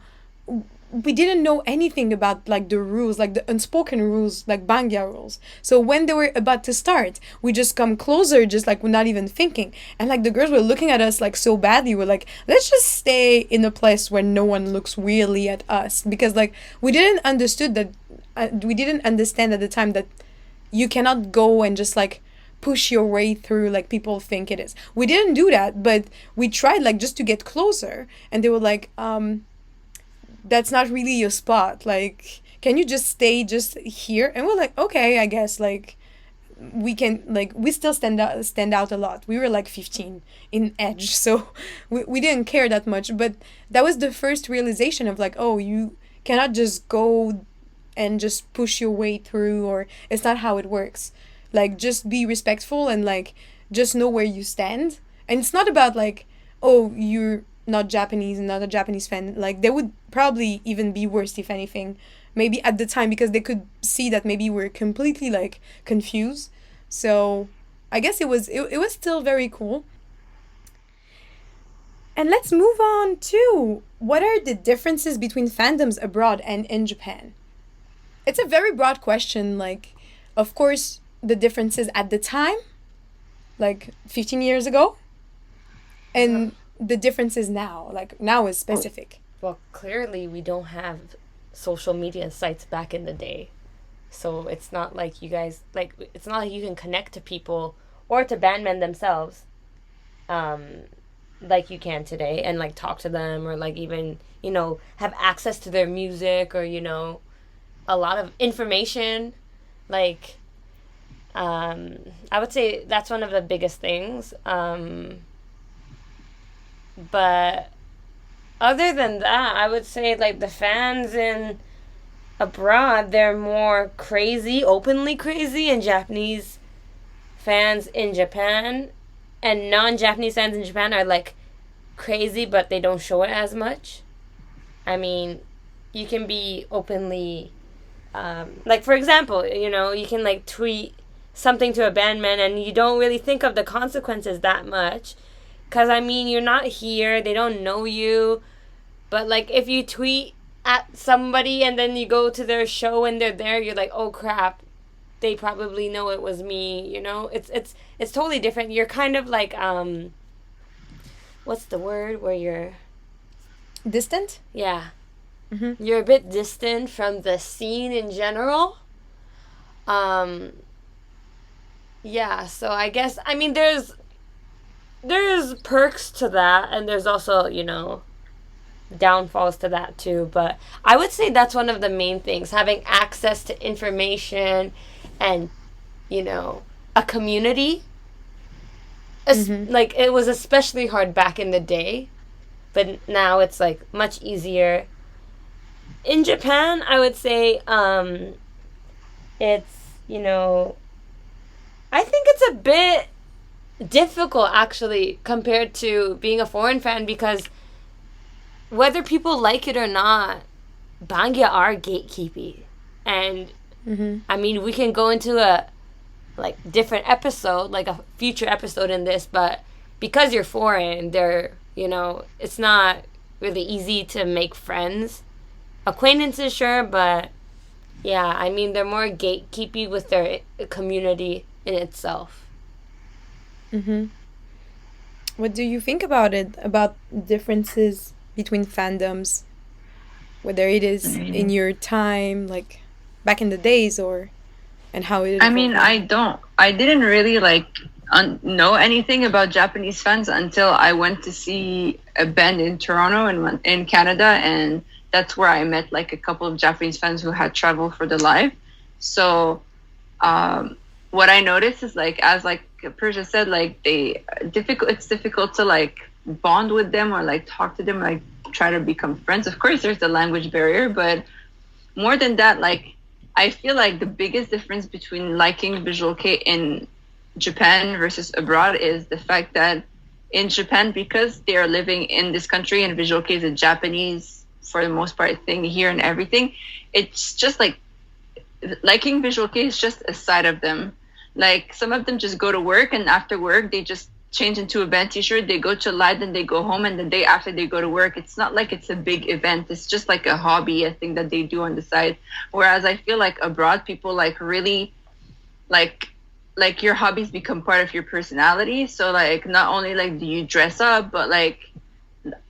we didn't know anything about like the rules, like the unspoken rules, like Bangya rules. So when they were about to start, we just come closer, just like we're not even thinking. And like the girls were looking at us like so badly. We're like, let's just stay in a place where no one looks weirdly at us, because like we didn't understand at the time that you cannot go and just like push your way through like people think it is. We didn't do that, but we tried like just to get closer, and they were like, that's not really your spot, like can you just stay just here? And we're like, okay, I guess like we can, like we still stand out a lot. We were like 15 in Edge, so we didn't care that much. But that was the first realization of like, oh, you cannot just go and just push your way through, or it's not how it works. Like just be respectful and like just know where you stand. And it's not about like, oh, you're not Japanese and not a Japanese fan. Like they would probably even be worse, if anything, maybe at the time, because they could see that maybe we're completely like confused. So I guess it was still very cool. And let's move on to what are the differences between fandoms abroad and in Japan. It's a very broad question. Like, of course, the differences at the time, like 15 years ago, and the differences now, like now is specific. Well, clearly we don't have social media sites back in the day. So it's not like you guys, like, it's not like you can connect to people or to bandmen themselves like you can today, and like talk to them, or like even, you know, have access to their music, or, you know, a lot of information. Like, I would say that's one of the biggest things. But other than that, I would say like the fans in abroad, they're more crazy, openly crazy, and Japanese fans in Japan and non-Japanese fans in Japan are like crazy, but they don't show it as much. I mean, you can be openly, like for example, you know, you can like tweet something to a bandman and you don't really think of the consequences that much. Because, I mean, you're not here. They don't know you. But, like, if you tweet at somebody and then you go to their show and they're there, you're like, oh, crap. They probably know it was me, you know? It's totally different. You're kind of like, what's the word where you're... Distant? Yeah. Mm-hmm. You're a bit distant from the scene in general. Yeah, so I guess, I mean, there's perks to that, and there's also, you know, downfalls to that too. But I would say that's one of the main things, having access to information and, a community. Like, it was especially hard back in the day, but now it's like much easier. In Japan, I would say it's, I think it's a bit difficult actually compared to being a foreign fan, because whether people like it or not, Bangya are gatekeepy. And I mean, we can go into a different episode, like a future episode in this, but because you're foreign, it's not really easy to make friends. Acquaintances, sure, but yeah, I mean, they're more gatekeepy with their community in itself. What do you think about it, about differences between fandoms, whether it is in your time, like back in the days, and how it I mean, evolved? I didn't really know anything about Japanese fans until I went to see a band in Toronto in Canada, and that's where I met like a couple of Japanese fans who had traveled for the live. So what I noticed is, like, as like Persia said, like it's difficult to like bond with them or like talk to them, like try to become friends. Of course there's the language barrier, but more than that, like I feel like the biggest difference between liking Visual K in Japan versus abroad is the fact that in Japan, because they are living in this country and Visual K is a Japanese, for the most part, thing here and everything, it's just like liking Visual K is just a side of them. Like, some of them just go to work, and after work they just change into a band t-shirt, they go to live, then they go home, and the day after they go to work. It's not like it's a big event. It's just like a hobby, a thing that they do on the side. Whereas I feel like abroad, people like really like your hobbies become part of your personality. So like, not only like do you dress up, but like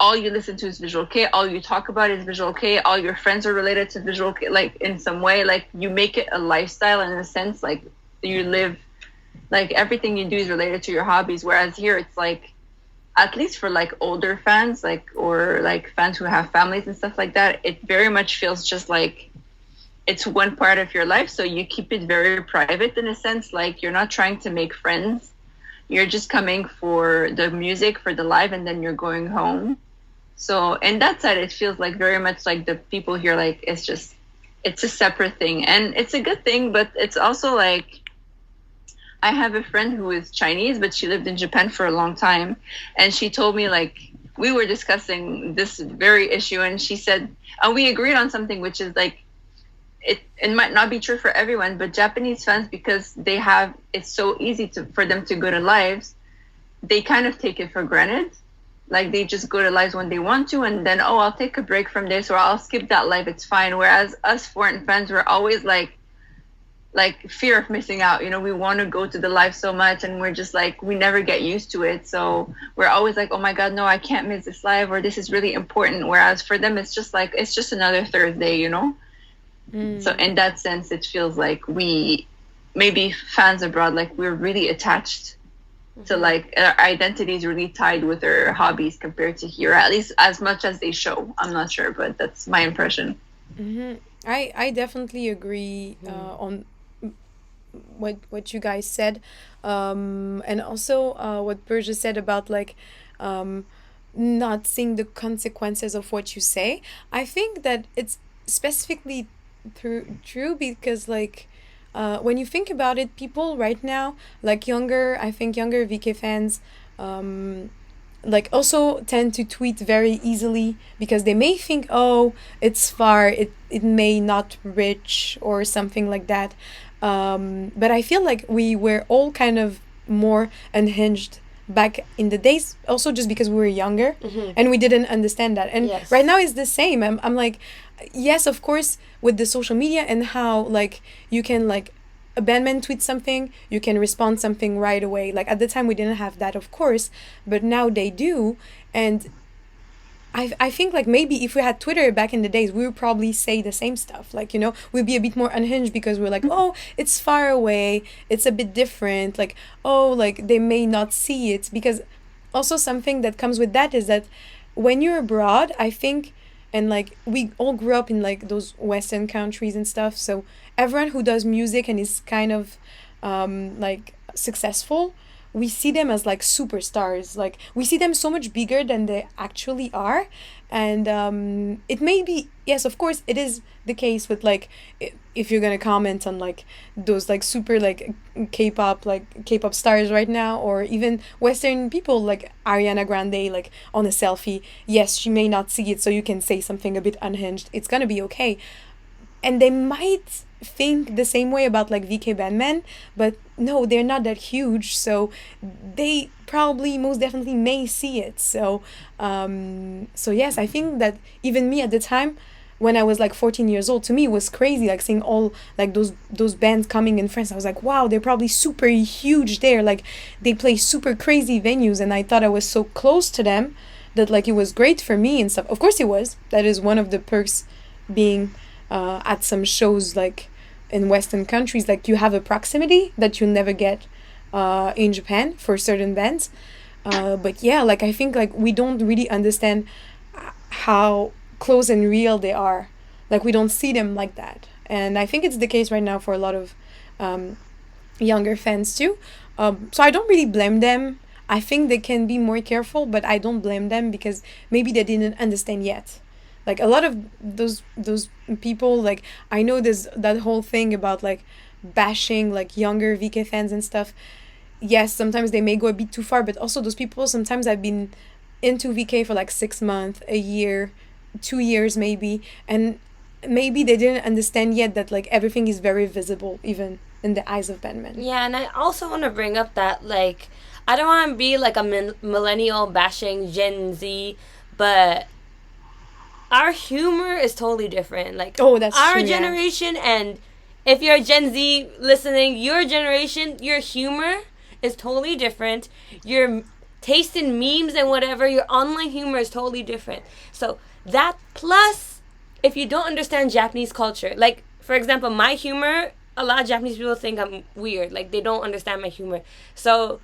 all you listen to is Visual K, all you talk about is Visual K, all your friends are related to Visual K, like in some way. Like, you make it a lifestyle in a sense, like you live, like everything you do is related to your hobbies. Whereas here it's like, at least for like older fans, like, or like fans who have families and stuff like that, it very much feels just like it's one part of your life. So you keep it very private in a sense. Like, you're not trying to make friends, you're just coming for the music, for the live, and then you're going home. So in that side, it feels like very much like the people here, like it's a separate thing, and it's a good thing. But it's also like, I have a friend who is Chinese, but she lived in Japan for a long time. And she told me, like, we were discussing this very issue, and she said, and we agreed on something, which is like, it might not be true for everyone, but Japanese fans, because it's so easy for them to go to lives, they kind of take it for granted. Like, they just go to lives when they want to, and then, oh, I'll take a break from this, or I'll skip that live, it's fine. Whereas us foreign fans, we're always like fear of missing out. We want to go to the live so much, and we're just like, we never get used to it. So we're always like, oh my God, no, I can't miss this live, or this is really important. Whereas for them, it's just like, it's just another Thursday. So in that sense, it feels like maybe fans abroad, like, we're really attached to, like, our identity is really tied with our hobbies compared to here, at least as much as they show. I'm not sure, but that's my impression. I definitely agree on what you guys said, and also what Persia said about like not seeing the consequences of what you say. I think that it's specifically true because like when you think about it, people right now, like younger VK fans, like also tend to tweet very easily because they may think, oh, it's far, it may not reach or something like that. But I feel like we were all kind of more unhinged back in the days, also just because we were younger and we didn't understand that. And Yes. right now it's the same. I'm like, yes, of course, with the social media and how like you can like a bandman tweets something, you can respond something right away. Like at the time we didn't have that, of course, but now they do. And I think like maybe if we had Twitter back in the days, we would probably say the same stuff. Like, we'd be a bit more unhinged because we're like, oh, it's far away, it's a bit different. Like, oh, like they may not see it. Because also something that comes with that is that when you're abroad, I think, and like we all grew up in like those Western countries and stuff. So everyone who does music and is kind of like successful, we see them as like superstars. Like we see them so much bigger than they actually are. And it may be, yes, of course it is the case with like, if you're gonna comment on like those like super like K-pop stars right now, or even Western people like Ariana Grande, like on a selfie, yes, she may not see it, so you can say something a bit unhinged, it's gonna be okay. And they might think the same way about like VK Bandman, but no, they're not that huge, so they probably most definitely may see it. So so yes, I think that even me at the time when I was like 14 years old, to me it was crazy, like seeing all like those bands coming in France. I was like, wow, they're probably super huge there, like they play super crazy venues, and I thought I was so close to them that like it was great for me and stuff. Of course it was, that is one of the perks being at some shows like in Western countries, like you have a proximity that you never get in Japan for certain bands. But yeah, like I think like we don't really understand how close and real they are. Like we don't see them like that, and I think it's the case right now for a lot of younger fans too. So I don't really blame them. I think they can be more careful, but I don't blame them because maybe they didn't understand yet. Like a lot of those people, like I know there's that whole thing about like bashing like younger VK fans and stuff. Yes, sometimes they may go a bit too far, but also those people sometimes have been into VK for like 6 months, a year, 2 years maybe, and maybe they didn't understand yet that like everything is very visible even in the eyes of bandmen. Yeah, and I also want to bring up that like I don't want to be like a millennial bashing Gen Z, but our humor is totally different. Like, oh, that's our true, generation, yeah. And if you're Gen Z listening, your generation, your humor is totally different. Your taste in memes and whatever, your online humor is totally different. So that plus, if you don't understand Japanese culture, like for example, my humor, a lot of Japanese people think I'm weird. Like they don't understand my humor. So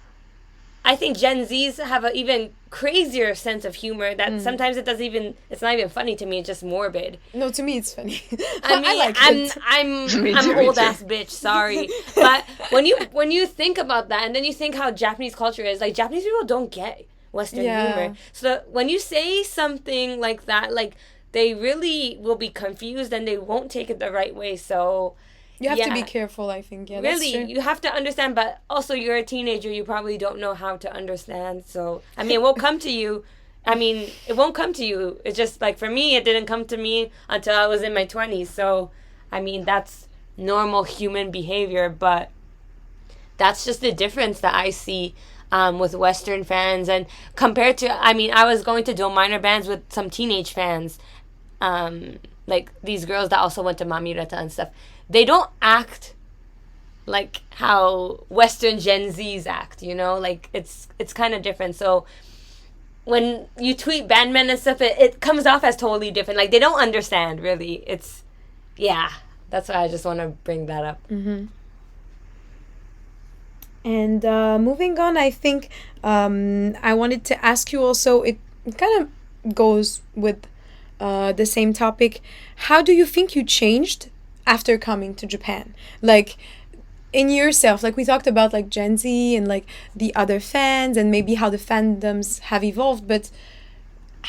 I think Gen Zs have an even crazier sense of humor that sometimes it's not even funny to me, it's just morbid. No, to me it's funny. I mean, I'm old ass bitch, sorry. But when you think about that and then you think how Japanese culture is, like Japanese people don't get Western humor. So when you say something like that, like they really will be confused and they won't take it the right way. So you have to be careful, I think. Yeah, really, you have to understand, but also you're a teenager, you probably don't know how to understand. So, I mean, it won't come to you. It won't come to you. It's just like, for me, it didn't come to me until I was in my 20s. So, I mean, that's normal human behavior, but that's just the difference that I see with Western fans. And compared to, I was going to do minor bands with some teenage fans, like these girls that also went to Mamirata and stuff. They don't act like how Western Gen Zs act, you know? Like, it's kind of different. So, when you tweet bandmen and stuff, it comes off as totally different. Like, they don't understand, really. That's why I just want to bring that up. Mm-hmm. And moving on, I think I wanted to ask you also, it kind of goes with the same topic. How do you think you changed after coming to Japan? Like in yourself, like we talked about like Gen Z and like the other fans and maybe how the fandoms have evolved, but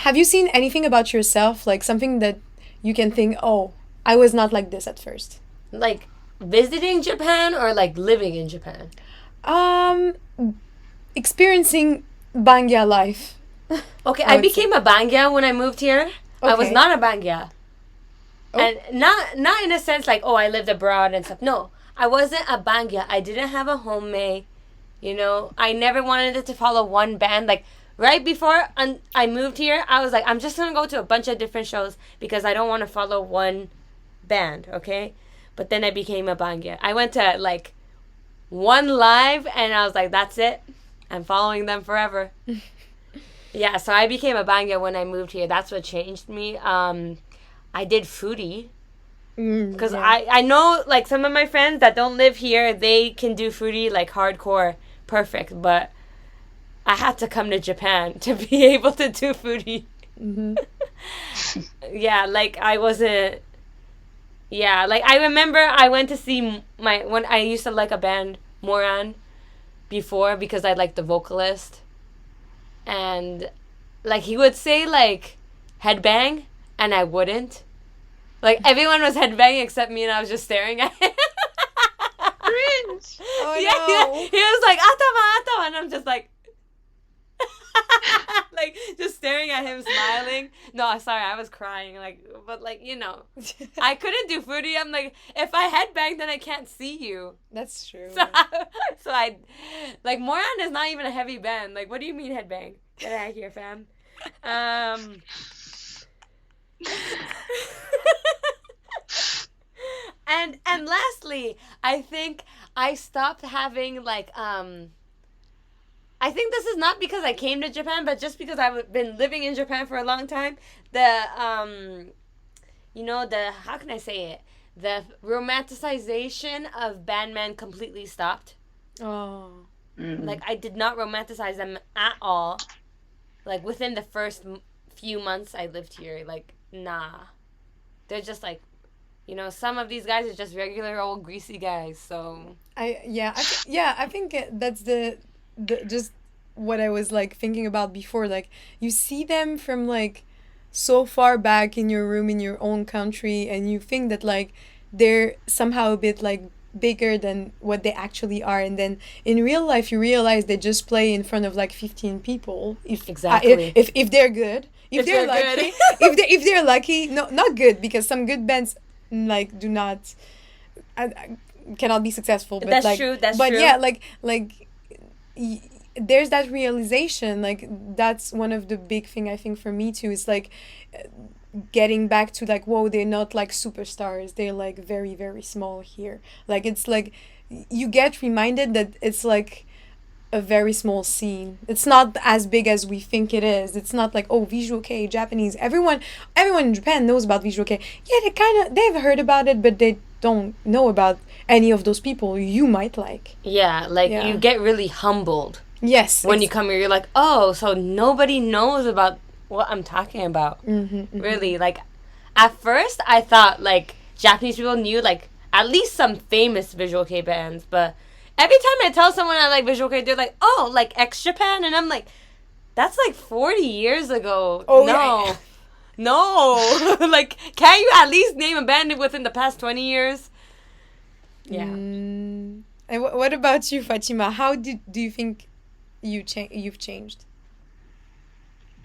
have you seen anything about yourself, like something that you can think, oh, I was not like this at first? Like visiting Japan or like living in Japan? Experiencing Bangya life. Okay, I became a Bangya when I moved here. Okay. I was not a Bangya. Oh. And not in a sense like, oh, I lived abroad and stuff. No, I wasn't a Bangya. I didn't have a homemade, you know. I never wanted it to follow one band. Like, right before I moved here, I was like, I'm just going to go to a bunch of different shows because I don't want to follow one band, okay? But then I became a Bangya. I went to, like, one live, and I was like, that's it. I'm following them forever. Yeah, so I became a Bangya when I moved here. That's what changed me. I did foodie because I know like some of my friends that don't live here, they can do foodie like hardcore perfect, but I had to come to Japan to be able to do foodie. Mm-hmm. Yeah, like I wasn't. Yeah, like I remember I went to see when I used to like a band Moran before because I liked the vocalist. And like he would say like headbang and I wouldn't. Like everyone was headbanging except me and I was just staring at him. Cringe. Oh Yeah, no. he was like atama and I'm just like like just staring at him smiling. No, sorry, I was crying like, but like, you know, I couldn't do foodie. I'm like, if I headbang then I can't see you. That's true. So I like Moran is not even a heavy band. Like, what do you mean headbang? Get out of here, fam. And lastly, I think I stopped having like I think this is not because I came to Japan, but just because I've been living in Japan for a long time. The you know, the, how can I say it? The romanticization of bandmen completely stopped. Oh. Like I did not romanticize them at all. Like within the first few months I lived here, like nah. They're just like, you know, some of these guys are just regular old greasy guys. So I think that's the just what I was like thinking about before. Like you see them from like so far back in your room in your own country, and you think that like they're somehow a bit like bigger than what they actually are, and then in real life you realize they just play in front of like 15 people exactly. If they're good, if they're lucky. If they're lucky. No, not good, because some good bands like do not cannot be successful, but that's like true. That's but true. yeah, there's that realization. Like that's one of the big thing I think for me too, is like getting back to like, whoa, they're not like superstars, they're like very very small here. Like it's like you get reminded that it's like a very small scene. It's not as big as we think it is. It's not like, oh, visual kei Japanese, everyone in Japan knows about visual kei. Yeah, they've heard about it, but they don't know about any of those people you might like. Yeah, like you get really humbled. Yes. When you come here, you're like, oh, so nobody knows about what I'm talking about. Really, like at first I thought like Japanese people knew like at least some famous visual kei bands, but every time I tell someone I like visual kei, they're like, oh, like X Japan, and I'm like, that's like 40 years ago. Oh, no. yeah. No. Like, can't you at least name a band within the past 20 years? Yeah. And what about you, Fatima? How do you think you've changed?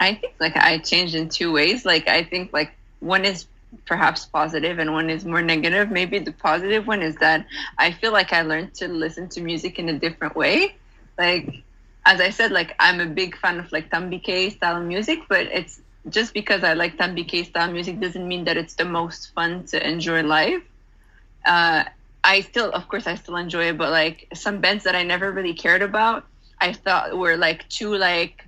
I think like I changed in two ways. Like I think like one is perhaps positive and one is more negative. Maybe the positive one is that I feel like I learned to listen to music in a different way. Like as I said, like I'm a big fan of like tambike style music, but it's just because I like tambike style music doesn't mean that it's the most fun to enjoy live. I still enjoy it, but like some bands that I never really cared about, I thought were like too like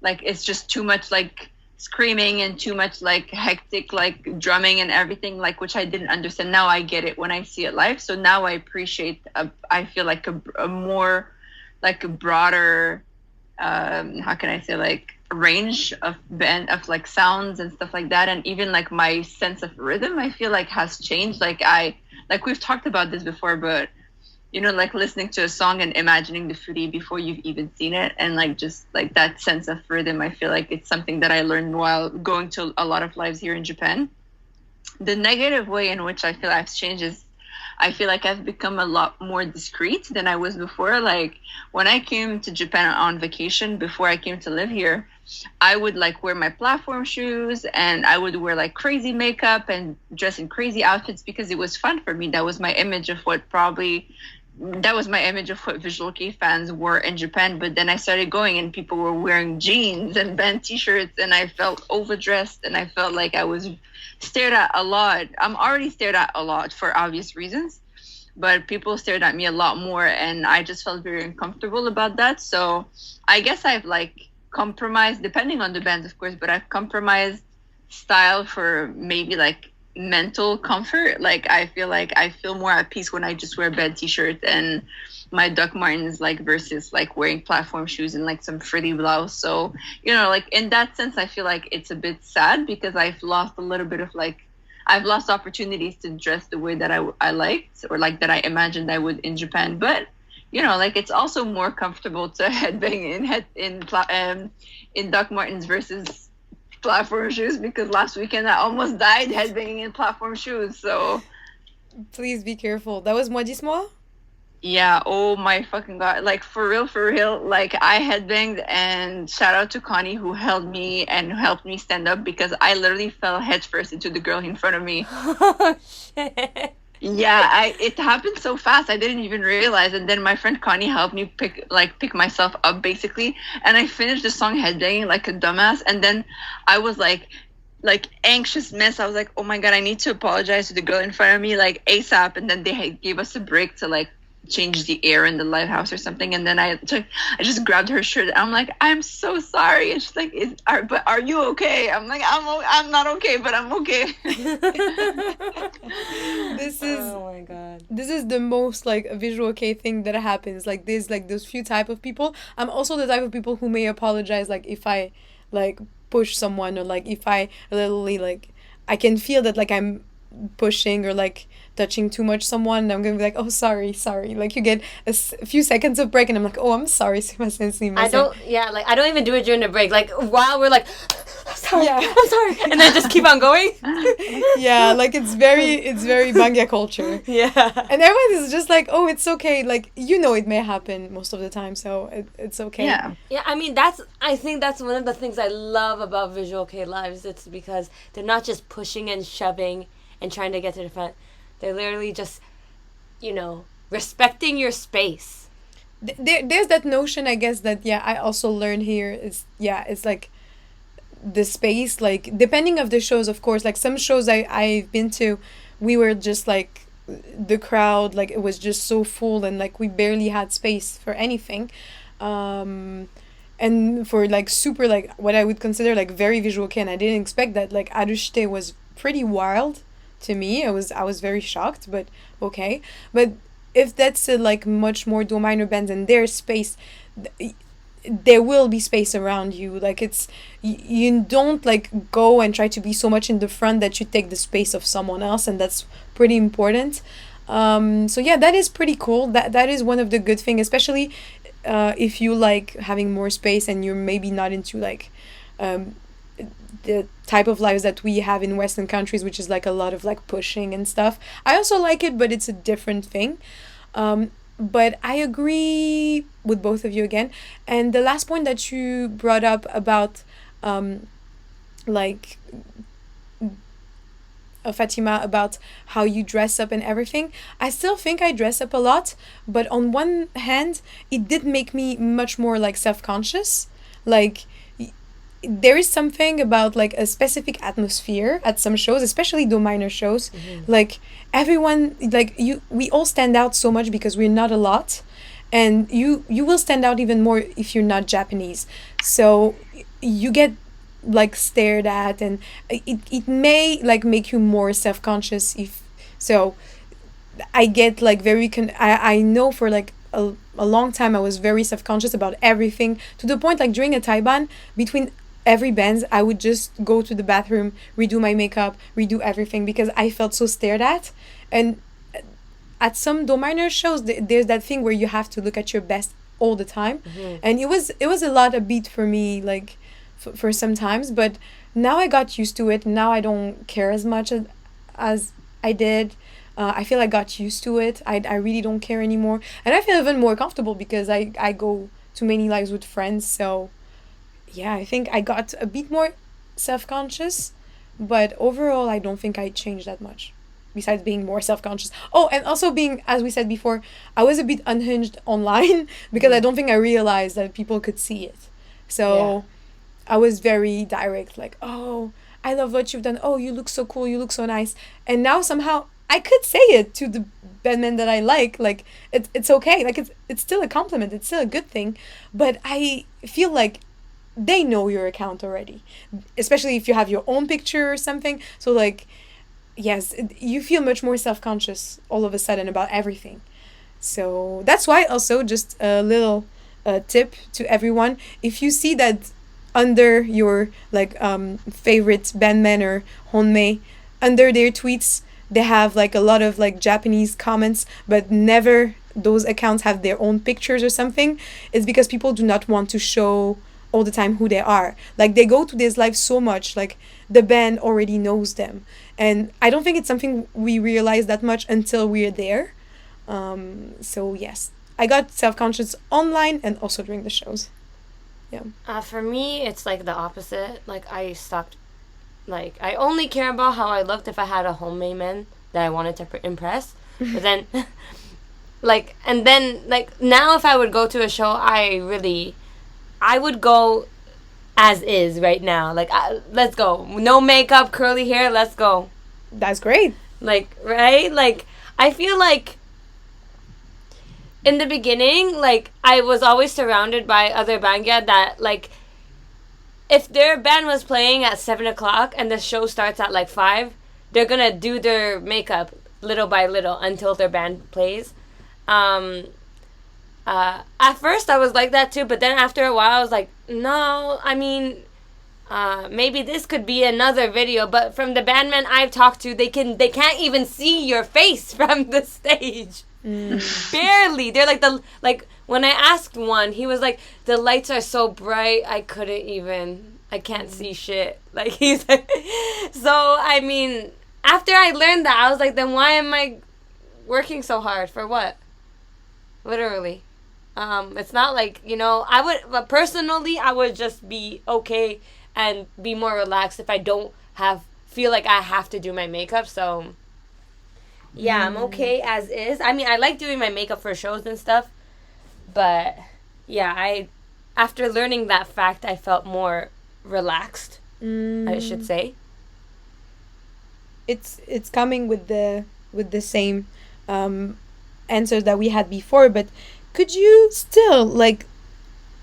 it's just too much like screaming and too much like hectic like drumming and everything, like, which I didn't understand. Now I get it when I see it live. So now I appreciate I feel like a more like a broader how can I say, like range of band of like sounds and stuff like that. And even like my sense of rhythm I feel like has changed. Like we've talked about this before, but you know, like listening to a song and imagining the foodie before you've even seen it, and like just like that sense of rhythm, I feel like it's something that I learned while going to a lot of lives here in Japan. The negative way in which I feel I've changed is I feel like I've become a lot more discreet than I was before. Like when I came to Japan on vacation before I came to live here, I would like wear my platform shoes and I would wear like crazy makeup and dress in crazy outfits because it was fun for me. That was my image of what visual kei fans were in Japan. But then I started going and people were wearing jeans and band t-shirts and I felt overdressed and I felt like I was stared at a lot. I'm already stared at a lot for obvious reasons, but people stared at me a lot more and I just felt very uncomfortable about that. So I guess I've like compromised, depending on the bands of course, but I've compromised style for maybe like mental comfort. Like I feel more at peace when I just wear a band t-shirt and my Doc Martens, like versus like wearing platform shoes and like some frilly blouse. So, you know, like in that sense, I feel like it's a bit sad because I've lost a little bit of like, I've lost opportunities to dress the way that I liked or like that I imagined I would in Japan. But like it's also more comfortable to headbang in Doc Martens versus platform shoes, because last weekend I almost died headbanging in platform shoes. So Please be careful. That was moi 10 mois? yeah, oh my fucking god, like for real, like I headbanged, and shout out to Connie who held me and helped me stand up, because I literally fell headfirst into the girl in front of me. Oh shit. Yeah, it happened so fast I didn't even realize, and then my friend Connie helped me pick myself up basically, and I finished the song headbanging like a dumbass, and then I was like anxious mess. I was like, oh my god, I need to apologize to the girl in front of me like ASAP, and then they gave us a break to like change the air in the lighthouse or something, and then I just grabbed her shirt. I'm like, I'm so sorry. And she's like, but are you okay? I'm like, I'm not okay, but I'm okay. Oh my god. This is the most like a visual K thing that happens. Like there's like those few type of people. I'm also the type of people who may apologize like if I like push someone, or like if I literally like I can feel that like I'm pushing or like touching too much someone, I'm gonna be like, oh sorry, like you get a few seconds of break and I'm like, oh I'm sorry. I don't even do it during the break, like while we're like I'm sorry, and then just keep on going. Yeah, like it's very Bangya culture. Yeah, and everyone is just like, oh it's okay, like it may happen most of the time, so it's okay. Yeah, I mean I think that's one of the things I love about Visual K lives. It's because they're not just pushing and shoving and trying to get to the front. They're literally just, respecting your space. There's that notion, I guess, that, I also learned here is, it's like the space, like, depending of the shows, of course, like some shows I've been to, we were just like, the crowd, like, it was just so full and like we barely had space for anything. And for like super, like, what I would consider like very Visual K, and I didn't expect that, like, Adushite was pretty wild. To me, I was very shocked, but okay. But if that's like much more dual minor bands and their space, there will be space around you. Like it's you don't like go and try to be so much in the front that you take the space of someone else, and that's pretty important. So yeah, that is pretty cool. That is one of the good things, especially if you like having more space and you're maybe not into like the type of lives that we have in Western countries, which is like a lot of like pushing and stuff. I also like it, but it's a different thing. But I agree with both of you again. And the last point that you brought up about like Fatima, about how you dress up and everything, I still think I dress up a lot, but on one hand it did make me much more like self-conscious. Like there is something about like a specific atmosphere at some shows, especially the minor shows. Like everyone, like we all stand out so much because we're not a lot, and you will stand out even more if you're not Japanese. So you get like stared at, and it may like make you more self-conscious. If so, I get like I know for like a long time I was very self-conscious about everything, to the point like during a Taiban, between every band I would just go to the bathroom, redo my makeup, redo everything, because I felt so stared at. And at some do minor shows there's that thing where you have to look at your best all the time. And it was a lot of beat for me, like for some times, but now I got used to it. Now I don't care as much as I did. I feel I got used to it. I really don't care anymore, and I feel even more comfortable because I go to many lives with friends. So yeah, I think I got a bit more self-conscious, but overall I don't think I changed that much, besides being more self-conscious. Oh, and also being, as we said before, I was a bit unhinged online because I don't think I realized that people could see it. So I was very direct, like, oh, I love what you've done. Oh, you look so cool. You look so nice. And now somehow I could say it to the bandmen that I like it's okay. Like it's still a compliment. It's still a good thing. But I feel like they know your account already, especially if you have your own picture or something. So like, yes, you feel much more self-conscious all of a sudden about everything. So that's why also, just a little tip to everyone, if you see that under your like favorite bandman or honmei, under their tweets they have like a lot of like Japanese comments, but never those accounts have their own pictures or something, it's because people do not want to show all the time who they are. Like, they go to this live so much, like the band already knows them, and I don't think it's something we realize that much until we're there. So yes, I got self-conscious online and also during the shows. Yeah. For me, it's like the opposite. Like, I stopped. Like, I only care about how I looked if I had a homemade man that I wanted to impress. But then, like, and then, like, now if I would go to a show, I would go as is right now. Like, let's go. No makeup, curly hair, let's go. That's great. Like, right? Like, I feel like in the beginning, like, I was always surrounded by other Bangya that, like, if their band was playing at 7 o'clock and the show starts at, like, 5, they're gonna do their makeup little by little until their band plays. At first, I was like that, too, but then after a while, I was like, no, I mean, maybe this could be another video, but from the bandmen I've talked to, they can't even see your face from the stage. Barely. They're like when I asked one, he was like, the lights are so bright I can't see shit. Like, he's like, so I mean, after I learned that, I was like, then why am I working so hard for what? Literally. It's not like, but personally I would just be okay and be more relaxed if I don't feel like I have to do my makeup. So yeah, I'm okay as is. I mean, I like doing my makeup for shows and stuff, but yeah, after learning that fact, I felt more relaxed, I should say. It's coming with the same answers that we had before, but could you still, like,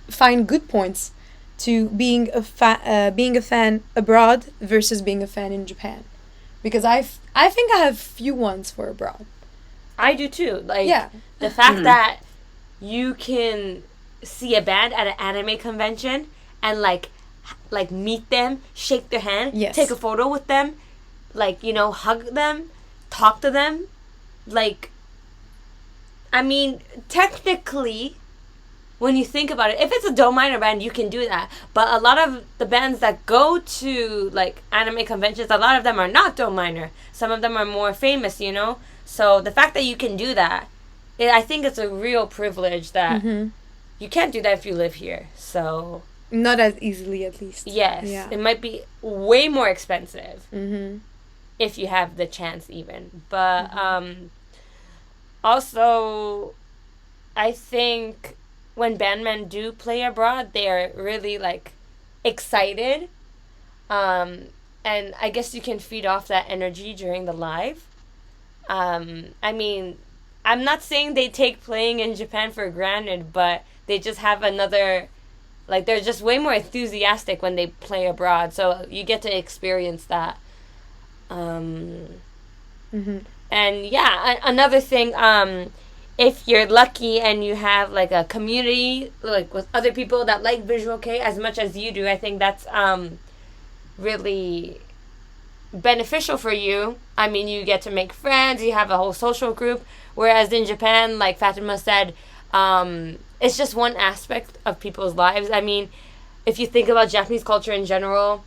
find good points to being a fan abroad versus being a fan in Japan? Because I think I have few ones for abroad. I do too. Like, yeah. The fact that you can see a band at an anime convention and like meet them, shake their hand, yes, take a photo with them, like, hug them, talk to them. Like, I mean, technically, when you think about it, if it's a Do minor band, you can do that. But a lot of the bands that go to, like, anime conventions, a lot of them are not Do minor. Some of them are more famous, So the fact that you can do that, I think it's a real privilege that you can't do that if you live here. So not as easily, at least. Yes. Yeah. It might be way more expensive if you have the chance even. But also, I think when bandmen do play abroad, they are really, like, excited. And I guess you can feed off that energy during the live. I mean, I'm not saying they take playing in Japan for granted, but they just have another, like, they're just way more enthusiastic when they play abroad. So you get to experience that. And yeah, another thing, if you're lucky and you have, like, a community, like, with other people that like Visual K as much as you do, I think that's really beneficial for you. I mean, you get to make friends, you have a whole social group, whereas in Japan, like Fatima said, it's just one aspect of people's lives. I mean, if you think about Japanese culture in general,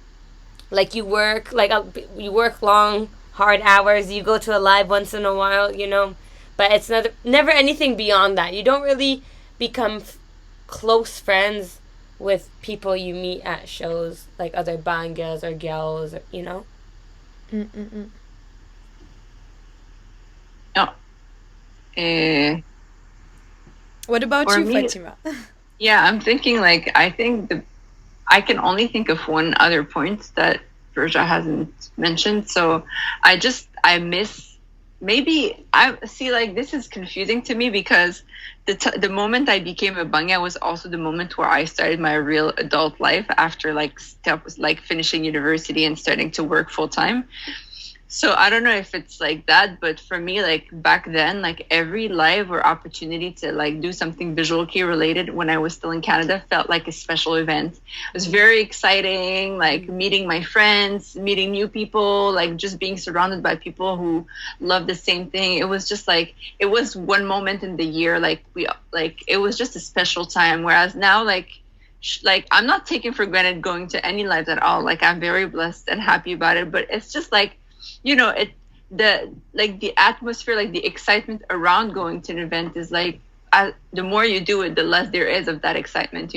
like, you work long, hard hours, you go to a live once in a while, but it's never anything beyond that. You don't really become close friends with people you meet at shows, like other bangyas or gyals, No. What about you, me, Fatima? Yeah, I'm thinking, like, I think I can only think of one other point that Persia hasn't mentioned. So I miss. Maybe I see, like, this is confusing to me because the moment I became a bangya was also the moment where I started my real adult life after, like, finishing university and starting to work full time. So I don't know if it's like that, but for me, like back then, like every live or opportunity to like do something visual kei related when I was still in Canada felt like a special event. It was very exciting, like meeting my friends, meeting new people, like just being surrounded by people who love the same thing. It was just like it was one moment in the year, like it was just a special time. Whereas now, like I'm not taking for granted going to any lives at all. Like I'm very blessed and happy about it, but it's just like, it the atmosphere, like the excitement around going to an event is like, the more you do it, the less there is of that excitement.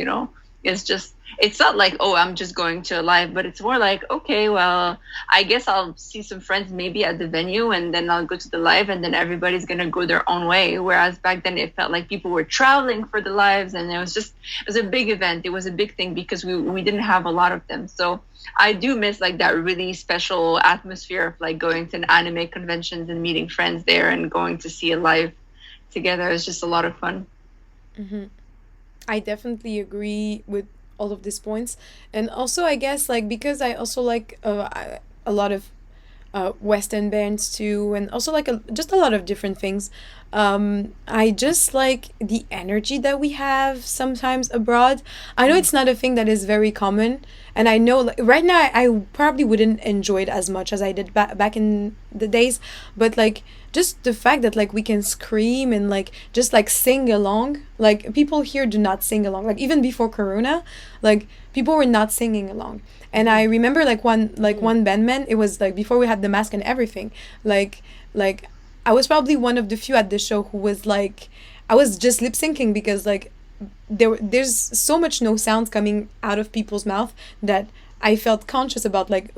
It's not like, oh, I'm just going to a live, but it's more like, okay, well, I guess I'll see some friends maybe at the venue, and then I'll go to the live, and then everybody's gonna go their own way. Whereas back then it felt like people were traveling for the lives, and it was a big event. It was a big thing because we didn't have a lot of them. So I do miss like that really special atmosphere of like going to an anime conventions and meeting friends there and going to see a live together. It's just a lot of fun. I definitely agree with all of these points. And also, I guess, like, because I also like a lot of Western bands too, and also like just a lot of different things. I just like the energy that we have sometimes abroad. I know it's not a thing that is very common, and I know like, right now I probably wouldn't enjoy it as much as I did back in the days, but like just the fact that like we can scream and like just like sing along. Like people here do not sing along. Like even before Corona, like people were not singing along. And I remember like one bandman, it was like before we had the mask and everything. Like I was probably one of the few at the show who was like, I was just lip syncing because like there's so much no sounds coming out of people's mouth that I felt conscious about like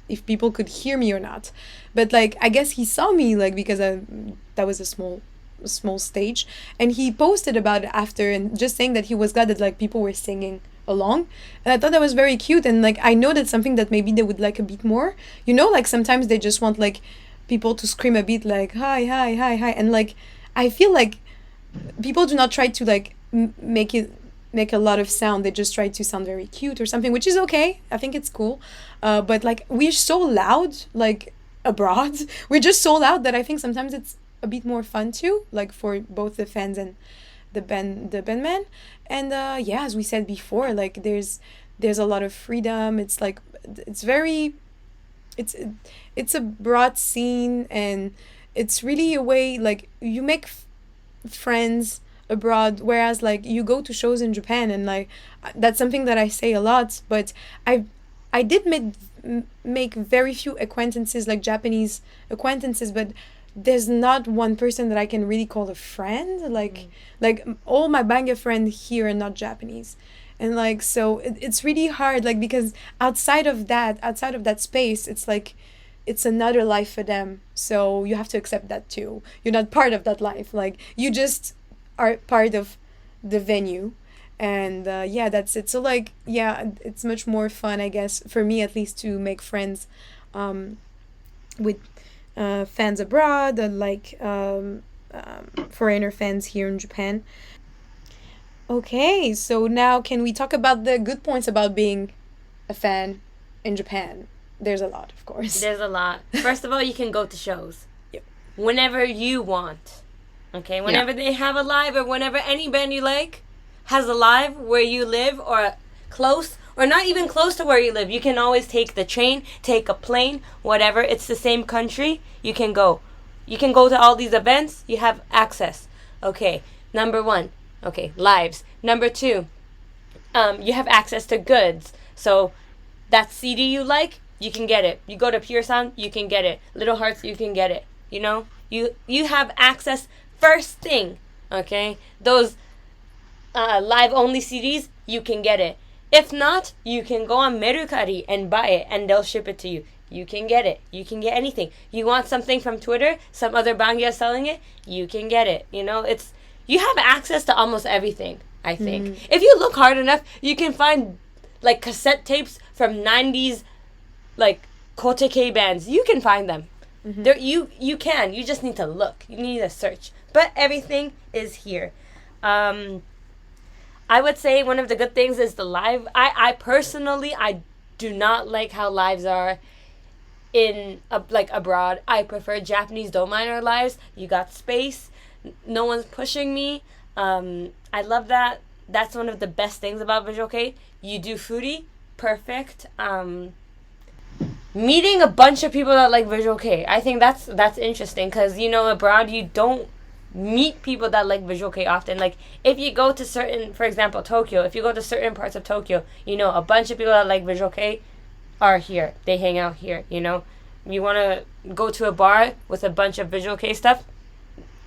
if people could hear me or not. But like I guess he saw me like because that was a small stage, and he posted about it after and just saying that he was glad that like people were singing along. And I thought that was very cute, and like I know that's something that maybe they would like a bit more, like sometimes they just want like people to scream a bit like hi hi hi hi, and like I feel like people do not try to like make a lot of sound. They just try to sound very cute or something, which is okay. I think it's cool, but like we're so loud like abroad. We're just so loud that I think sometimes it's a bit more fun too, like for both the fans and the bandman. And yeah, as we said before, like there's a lot of freedom. It's like it's very it's a broad scene, and it's really a way like you make friends abroad, whereas like you go to shows in Japan, and like that's something that I say a lot, but I did make very few acquaintances, like Japanese acquaintances, but there's not one person that I can really call a friend. Like all my Bangya friends here are not Japanese, and like so it's really hard, like because outside of that space, it's like it's another life for them, so you have to accept that too. You're not part of that life, like you just are part of the venue. And yeah, that's it. So like yeah, it's much more fun, I guess, for me at least, to make friends with fans abroad, and like foreigner fans here in Japan. Okay, so now can we talk about the good points about being a fan in Japan? There's a lot, of course. There's a lot. First of all, you can go to shows. Yep. Whenever you want. Okay? Whenever they have a live, or whenever any band you like has a live where you live, or close, or not even close to where you live. You can always take the train, take a plane, whatever. It's the same country. You can go. You can go to all these events. You have access. Okay. Number one. Okay. Lives. Number two. You have access to goods. So that CD you like, you can get it. You go to Pure Sound, you can get it. Little Hearts, you can get it. You have access first thing. Okay. Those live only CDs, you can get it. If not, you can go on Mercari and buy it, and they'll ship it to you. You can get it. You can get anything. You want something from Twitter, some other Bangya selling it, you can get it. You have access to almost everything, I think. If you look hard enough, you can find like cassette tapes from 90s like Koteke bands. You can find them. There you can. You just need to look. You need to search. But everything is here. I would say one of the good things is the live. I personally, I do not like how lives are like abroad, I prefer Japanese do minor lives. You got space, no one's pushing me. I love that. That's one of the best things about Visual K. You do foodie, perfect. Meeting a bunch of people that like Visual K, I think that's interesting, because abroad you don't meet people that like Visual K often. Like if you go to certain, for example, Tokyo, if you go to certain parts of Tokyo, a bunch of people that like Visual K are here. They hang out here. You want to go to a bar with a bunch of Visual K stuff,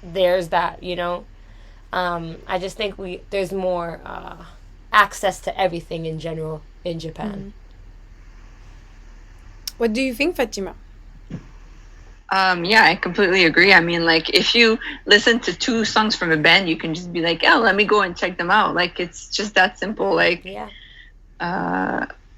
there's that. I just think there's more access to everything in general in Japan. Mm-hmm. What do you think, Fatima? Yeah, I completely agree. I mean, like, if you listen to 2 songs from a band, you can just be like, oh, let me go and check them out. Like, it's just that simple. Like, yeah.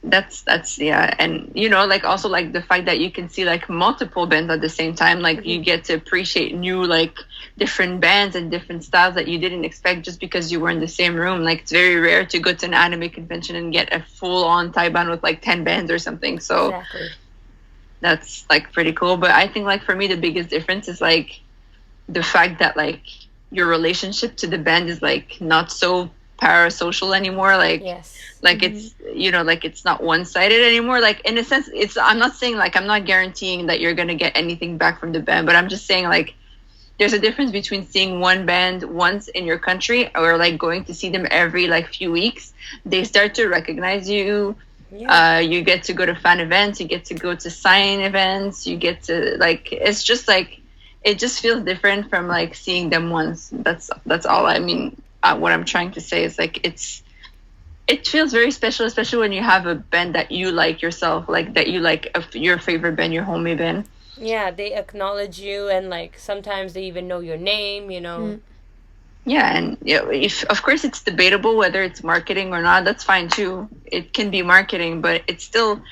That's yeah. And, like, also, like, the fact that you can see, like, multiple bands at the same time. Like, you get to appreciate new, like, different bands and different styles that you didn't expect just because you were in the same room. Like, it's very rare to go to an anime convention and get a full-on Taiban with, like, 10 bands or something. So... Exactly. That's like pretty cool. But I think like for me the biggest difference is like the fact that like your relationship to the band is like not so parasocial anymore. Like yes. Like it's like it's not one-sided anymore. Like in a sense I'm not saying like I'm not guaranteeing that you're gonna get anything back from the band, but I'm just saying like there's a difference between seeing one band once in your country or like going to see them every like few weeks. They start to recognize you. Yeah. You get to go to fan events, you get to go to sign events, you get to like it's just like it just feels different from like seeing them once. That's all. I mean, what I'm trying to say is like it feels very special, especially when you have a band that you like yourself, like that you like your favorite band, your homie band. Yeah, they acknowledge you, and like sometimes they even know your name. Yeah, and if of course it's debatable whether it's marketing or not. That's fine too. It can be marketing, but it's still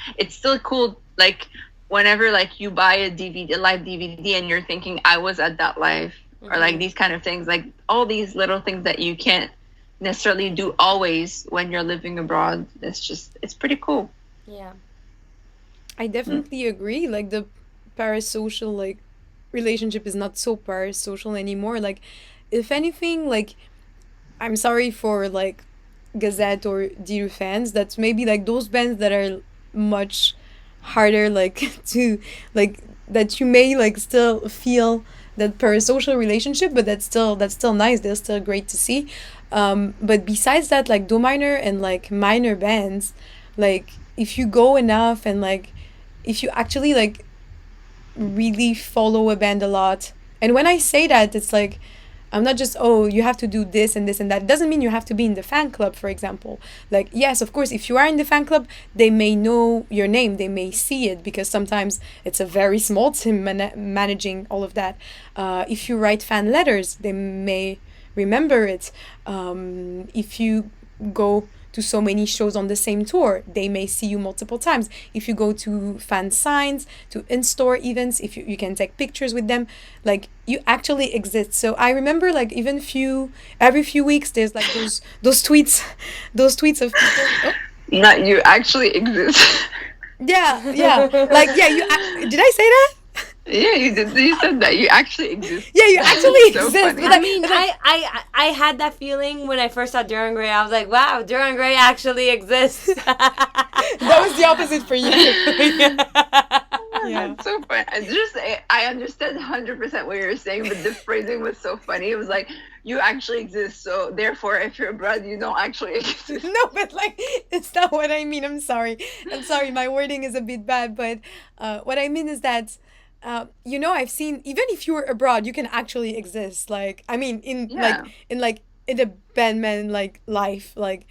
cool. Like whenever like you buy a live DVD, and you're thinking, I was at that live, or like these kind of things, like all these little things that you can't necessarily do always when you're living abroad. It's pretty cool. Yeah, I definitely agree. Like the parasocial like relationship is not so parasocial anymore. Like. If anything, like, I'm sorry for, like, Gazette or Diru fans, that's maybe, like, those bands that are much harder, like, to, like, that you may, like, still feel that parasocial relationship, but that's still nice. They're still great to see. But besides that, like, do minor and, like, minor bands, like, if you go enough and, like, if you actually, like, really follow a band a lot, and when I say that, it's, like, I'm not just, you have to do this and this and that. It doesn't mean you have to be in the fan club, for example. Like, yes, of course, if you are in the fan club, they may know your name. They may see it because sometimes it's a very small team managing all of that. If you write fan letters, they may remember it. If you go to so many shows on the same tour, they may see you multiple times. If you go to fan signs, to in-store events, if you can take pictures with them, like you actually exist. So I remember like even every few weeks there's like those tweets of people. Not you actually exist. Yeah, like did I say that? Yeah, you did. You said that you actually exist. Yeah, you actually exist. Funny. I mean, I had that feeling when I first saw Duran Gray. I was like, wow, Duran Gray actually exists. That was the opposite for you. Yeah. That's so funny. I understand 100% what you're saying, but the phrasing was so funny. It was like, you actually exist, so therefore, if you're abroad, you don't actually exist. No, but like, it's not what I mean. I'm sorry. My wording is a bit bad, but what I mean is that I've seen, even if you were abroad, you can actually exist. Like, I mean, in a bandman like life, like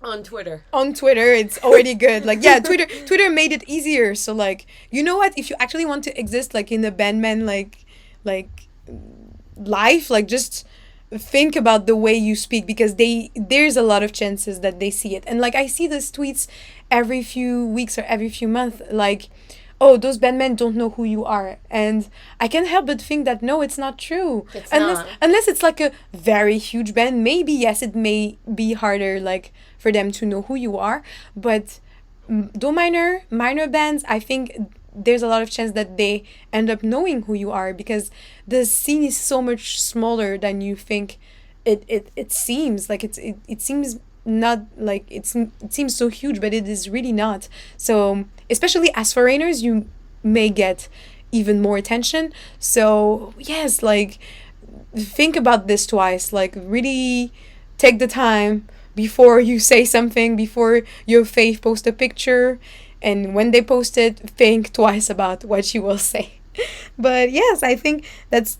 on Twitter, it's already good. Like, yeah, Twitter made it easier. So like, you know what? If you actually want to exist, like in the bandman like life, like just think about the way you speak, because there's a lot of chances that they see it. And like, I see these tweets every few weeks or every few months, like, oh, those bandmen don't know who you are. And I can't help but think that, no, it's not true. Unless it's like a very huge band. Maybe, yes, it may be harder like for them to know who you are. But minor bands, I think there's a lot of chance that they end up knowing who you are, because the scene is so much smaller than you think it seems. Like it seems not like it seems so huge, but it is really not. So especially as foreigners, you may get even more attention. So yes, like think about this twice. Like really take the time before you say something, before your faith post a picture, and when they post it, think twice about what you will say. But yes, I think that's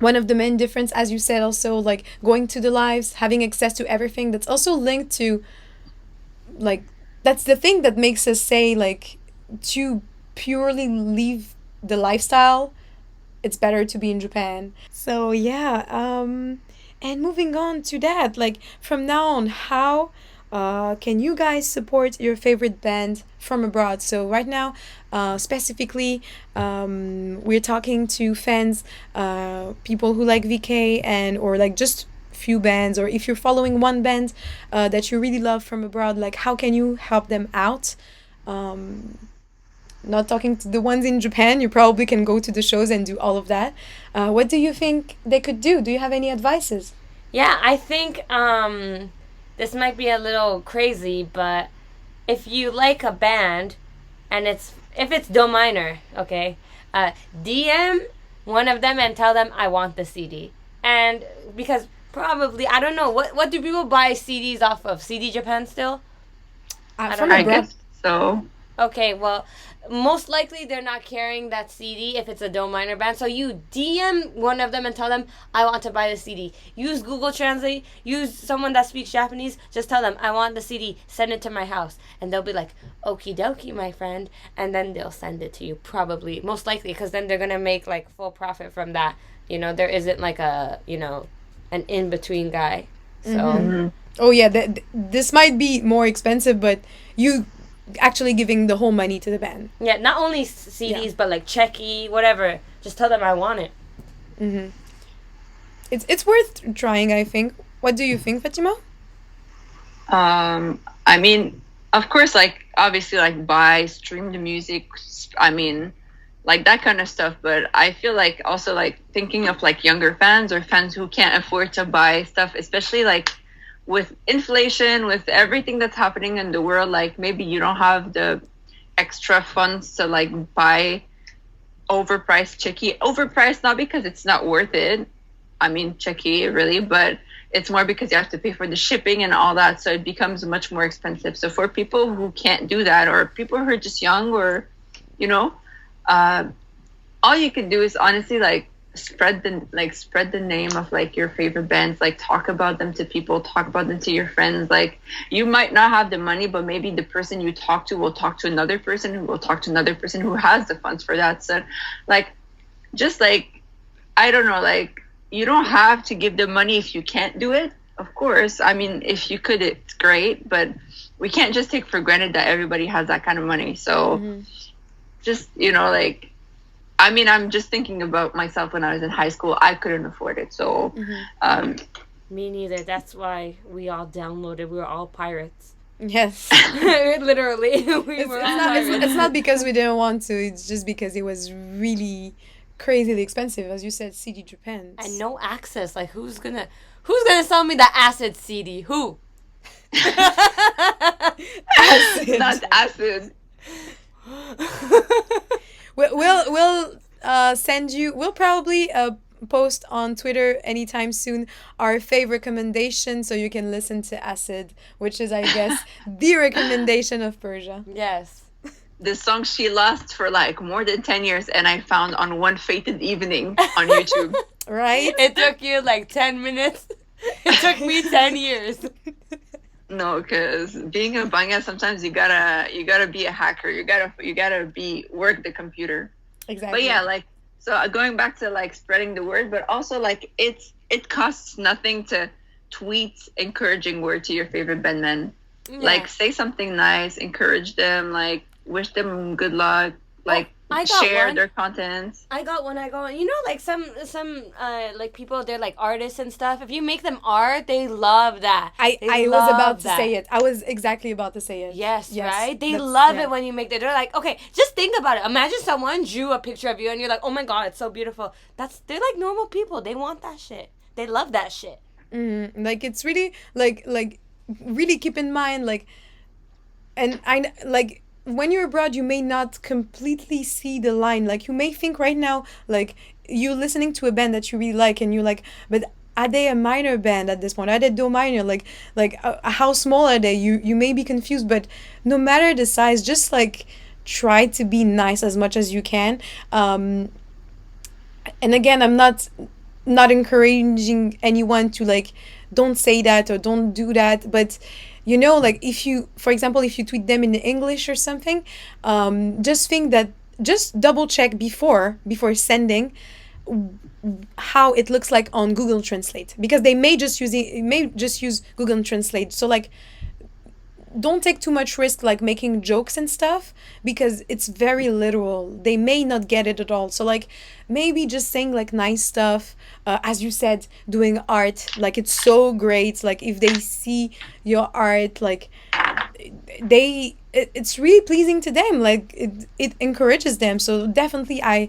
one of the main difference, as you said, also like going to the lives, having access to everything. That's also linked to, like, that's the thing that makes us say, like, to purely leave the lifestyle, it's better to be in Japan. So yeah, and moving on to that, like from now on, how can you guys support your favorite band from abroad? So right now, specifically, we're talking to fans, people who like VK and or like just few bands, or if you're following one band that you really love from abroad, like how can you help them out? Um, Not talking to the ones in Japan, you probably can go to the shows and do all of that. What do you think they could do? Do you have any advices? Yeah, I think this might be a little crazy, but if you like a band and if it's do minor, okay, DM one of them and tell them I want the CD. And because probably, I don't know, what do people buy CDs off of? CD Japan still? I don't From know. I abroad. guess so. Okay, well, most likely they're not carrying that CD if it's a do minor band. So you DM one of them and tell them, I want to buy the CD. Use Google Translate. Use someone that speaks Japanese. Just tell them, I want the CD. Send it to my house. And they'll be like, okie dokie, my friend. And then they'll send it to you, probably. Most likely, because then they're going to make, like, full profit from that. You know, there isn't, like, an in-between guy. So, Oh yeah, this might be more expensive, but you actually giving the whole money to the band. yeah, not only CDs, Yeah. but, like, Checky, whatever. Just tell them I want it. It's worth trying, I think. What do you think, Fatima? I mean, of course, like obviously, like buy, stream the music. I mean, like that kind of stuff. But I feel like also like thinking of like younger fans or fans who can't afford to buy stuff, especially like with inflation, with everything that's happening in the world. Like maybe you don't have the extra funds to like buy overpriced Chicky. Overpriced not because it's not worth it. I mean, Chicky really, but it's more because you have to pay for the shipping and all that, so it becomes much more expensive. So for people who can't do that, or people who are just young, or you know, all you can do is honestly like spread the name of like your favorite bands, like talk about them to people, talk about them to your friends. Like you might not have the money, but maybe the person you talk to will talk to another person who will talk to another person who has the funds for that. So like just like I don't know, like you don't have to give the money if you can't do it. Of course, I mean, if you could, it's great, but we can't just take for granted that everybody has that kind of money. So just, you know, like, I mean, I'm just thinking about myself when I was in high school. I couldn't afford it. So, Me neither. That's why we all downloaded. We were all pirates. Yes. Literally. We It's were all not, pirates. it's not because we didn't want to, it's just because it was really crazily expensive, as you said, CD Japan. And no access. Like, who's gonna sell me the acid CD? Who? Acid. not acid. We'll send you. We'll probably post on Twitter anytime soon our favorite recommendation, so you can listen to Acid, which is, I guess, the recommendation of Persia. Yes. The song she lost for like more than 10 years, and I found on one fated evening on YouTube. Right? It took you like 10 minutes. It took me 10 years. No, because being a bangya, sometimes you gotta be a hacker. You gotta work the computer. Exactly. But yeah, like so going back to like spreading the word, but also like it costs nothing to tweet encouraging word to your favorite bandmen. Yeah. Like say something nice, encourage them, like wish them good luck. Like I got share one. their content. I got one. You know, like some like people, they're like artists and stuff. If you make them art, they love that. I was about to say it. I was exactly about to say it. Yes, right? They love it when you make that. They're like, okay, just think about it. Imagine someone drew a picture of you and you're like, oh my God, it's so beautiful. They're like normal people. They want that shit. They love that shit. Like, it's really, like, really keep in mind, like, and I, like, when you're abroad, you may not completely see the line. Like, you may think right now, like, you're listening to a band that you really like, and you're like, but are they a minor band at this point? Are they do minor? How small are they? You may be confused, but no matter the size, just like try to be nice as much as you can. And again, I'm not encouraging anyone to, like, don't say that or don't do that, but like, if you, for example, if you tweet them in English or something, just double check before sending how it looks like on Google Translate, because they may just use Google Translate. So, like, don't take too much risk, like making jokes and stuff, because it's very literal. They may not get it at all. So, like, maybe just saying, like, nice stuff, as you said, doing art, like, it's so great. Like, if they see your art, like, it's really pleasing to them. Like, it encourages them. So definitely I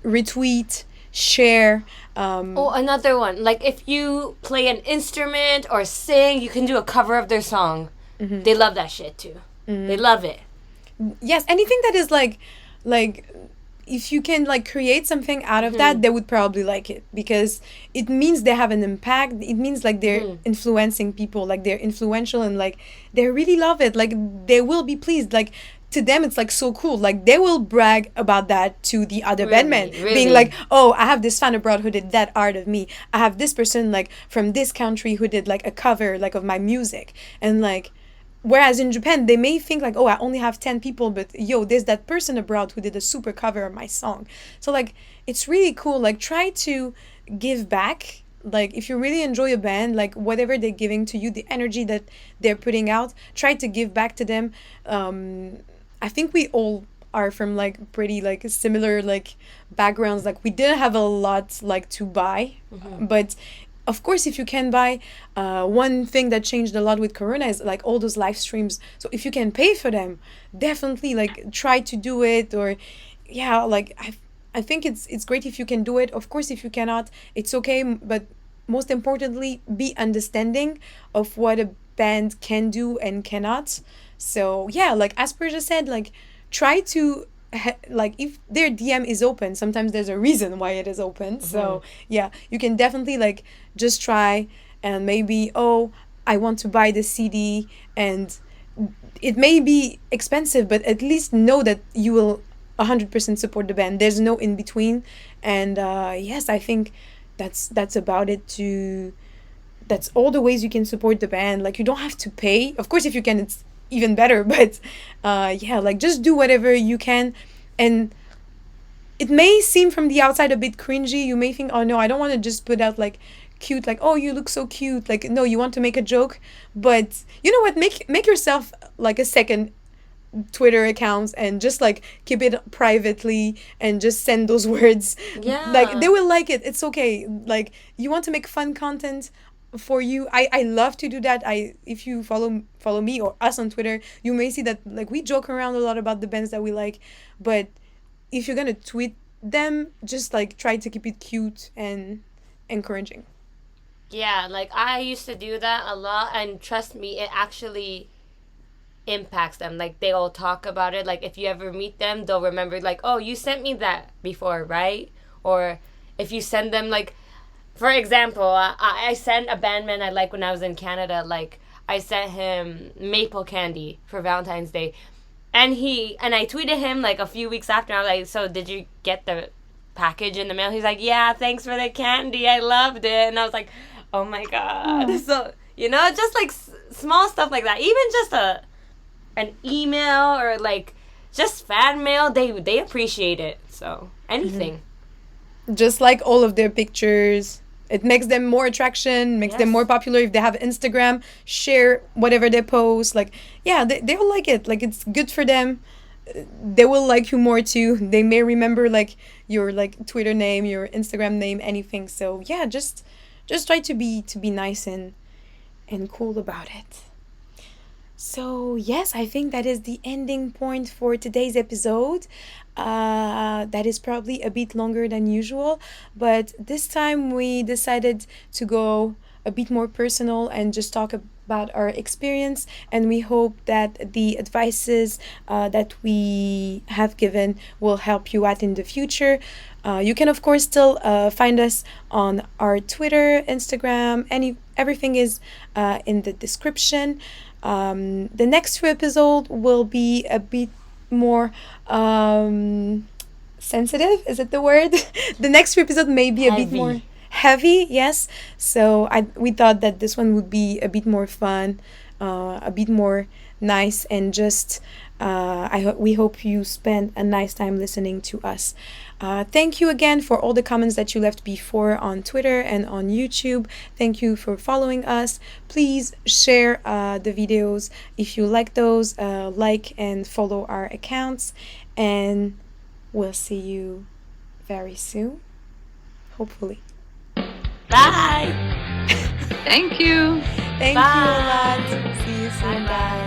retweet, share. Another one. Like, if you play an instrument or sing, you can do a cover of their song. They love that shit too. They love it. Yes, anything that is like if you can, like, create something out of that, they would probably like it, because it means they have an impact. It means, like, they're influencing people, like, they're influential, and, like, they really love it. Like, they will be pleased. Like, to them, it's, like, so cool. Like, they will brag about that to the other bandmen, being like, oh, I have this fan abroad who did that art of me. I have this person, like, from this country who did, like, a cover, like, of my music. And, like, whereas in Japan, they may think, like, oh, I only have 10 people, but there's that person abroad who did a super cover of my song. So, like, it's really cool. Like, try to give back. Like, if you really enjoy a band, like, whatever they're giving to you, the energy that they're putting out, try to give back to them. I think we all are from, like, pretty, like, similar, like, backgrounds. Like, we didn't have a lot, like, to buy, but of course, if you can buy, one thing that changed a lot with Corona is, like, all those live streams. So if you can pay for them, definitely, like, try to do it. Or, yeah, like, I think it's great if you can do it. Of course, if you cannot, it's okay. But most importantly, be understanding of what a band can do and cannot. So, yeah, like, as Persia said, like, try to, like, if their DM is open, sometimes there's a reason why it is open. So, yeah, you can definitely, like, just try, and maybe, oh, I want to buy the CD, and it may be expensive, but at least know that you will 100% support the band. There's no in between. And yes, I think that's about it. That's all the ways you can support the band. Like, you don't have to pay. Of course, if you can, it's even better. But yeah, like, just do whatever you can. And it may seem from the outside a bit cringy. You may think, oh no, I don't want to just put out, like, cute, like, oh, you look so cute. Like, no, you want to make a joke. But you know what, make yourself, like, a second Twitter accounts, and just, like, keep it privately, and just send those words. Yeah, like, they will like it. It's okay. Like, you want to make fun content for you. I love to do that. If you follow me or us on Twitter, you may see that, like, we joke around a lot about the bands that we like. But if you're gonna tweet them, just, like, try to keep it cute and encouraging. Yeah, like, I used to do that a lot, and trust me, it actually impacts them. Like, they all talk about it. Like, if you ever meet them, they'll remember, like, oh, you sent me that before, right? Or if you send them, like, for example, I sent a bandman I like when I was in Canada, like, I sent him maple candy for Valentine's Day, and I tweeted him, like, a few weeks after. I was like, so did you get the package in the mail? He's like, yeah, thanks for the candy, I loved it. And I was like, oh my God. So, just, like, small stuff like that, even just an email, or, like, just fan mail, they appreciate it. So anything. Just like all of their pictures, it makes them more attraction, makes them more popular. If they have Instagram, share whatever they post. Like, yeah, they'll like it. Like, it's good for them. they will like you more too. They may remember like your like Twitter name, your Instagram name, anything. So yeah, just try to be nice and cool about it. So, yes, I think that is the ending point for today's episode. That is probably a bit longer than usual, but this time we decided to go a bit more personal and just talk about our experience. And we hope that the advices that we have given will help you out in the future. You can, of course, still find us on our Twitter, Instagram, everything is in the description. The next few episode will be a bit more sensitive. Is it the word? The next few episode may be a bit more Heavy. heavy. Yes. So we thought that this one would be a bit more fun, a bit more nice, and just we hope you spend a nice time listening to us. Thank you again for all the comments that you left before on Twitter and on YouTube. Thank you for following us. Please share the videos if you like those. Like and follow our accounts. And we'll see you very soon. Hopefully. Bye. Thank you. Thank Bye. you a lot. See you soon. Bye. Bye.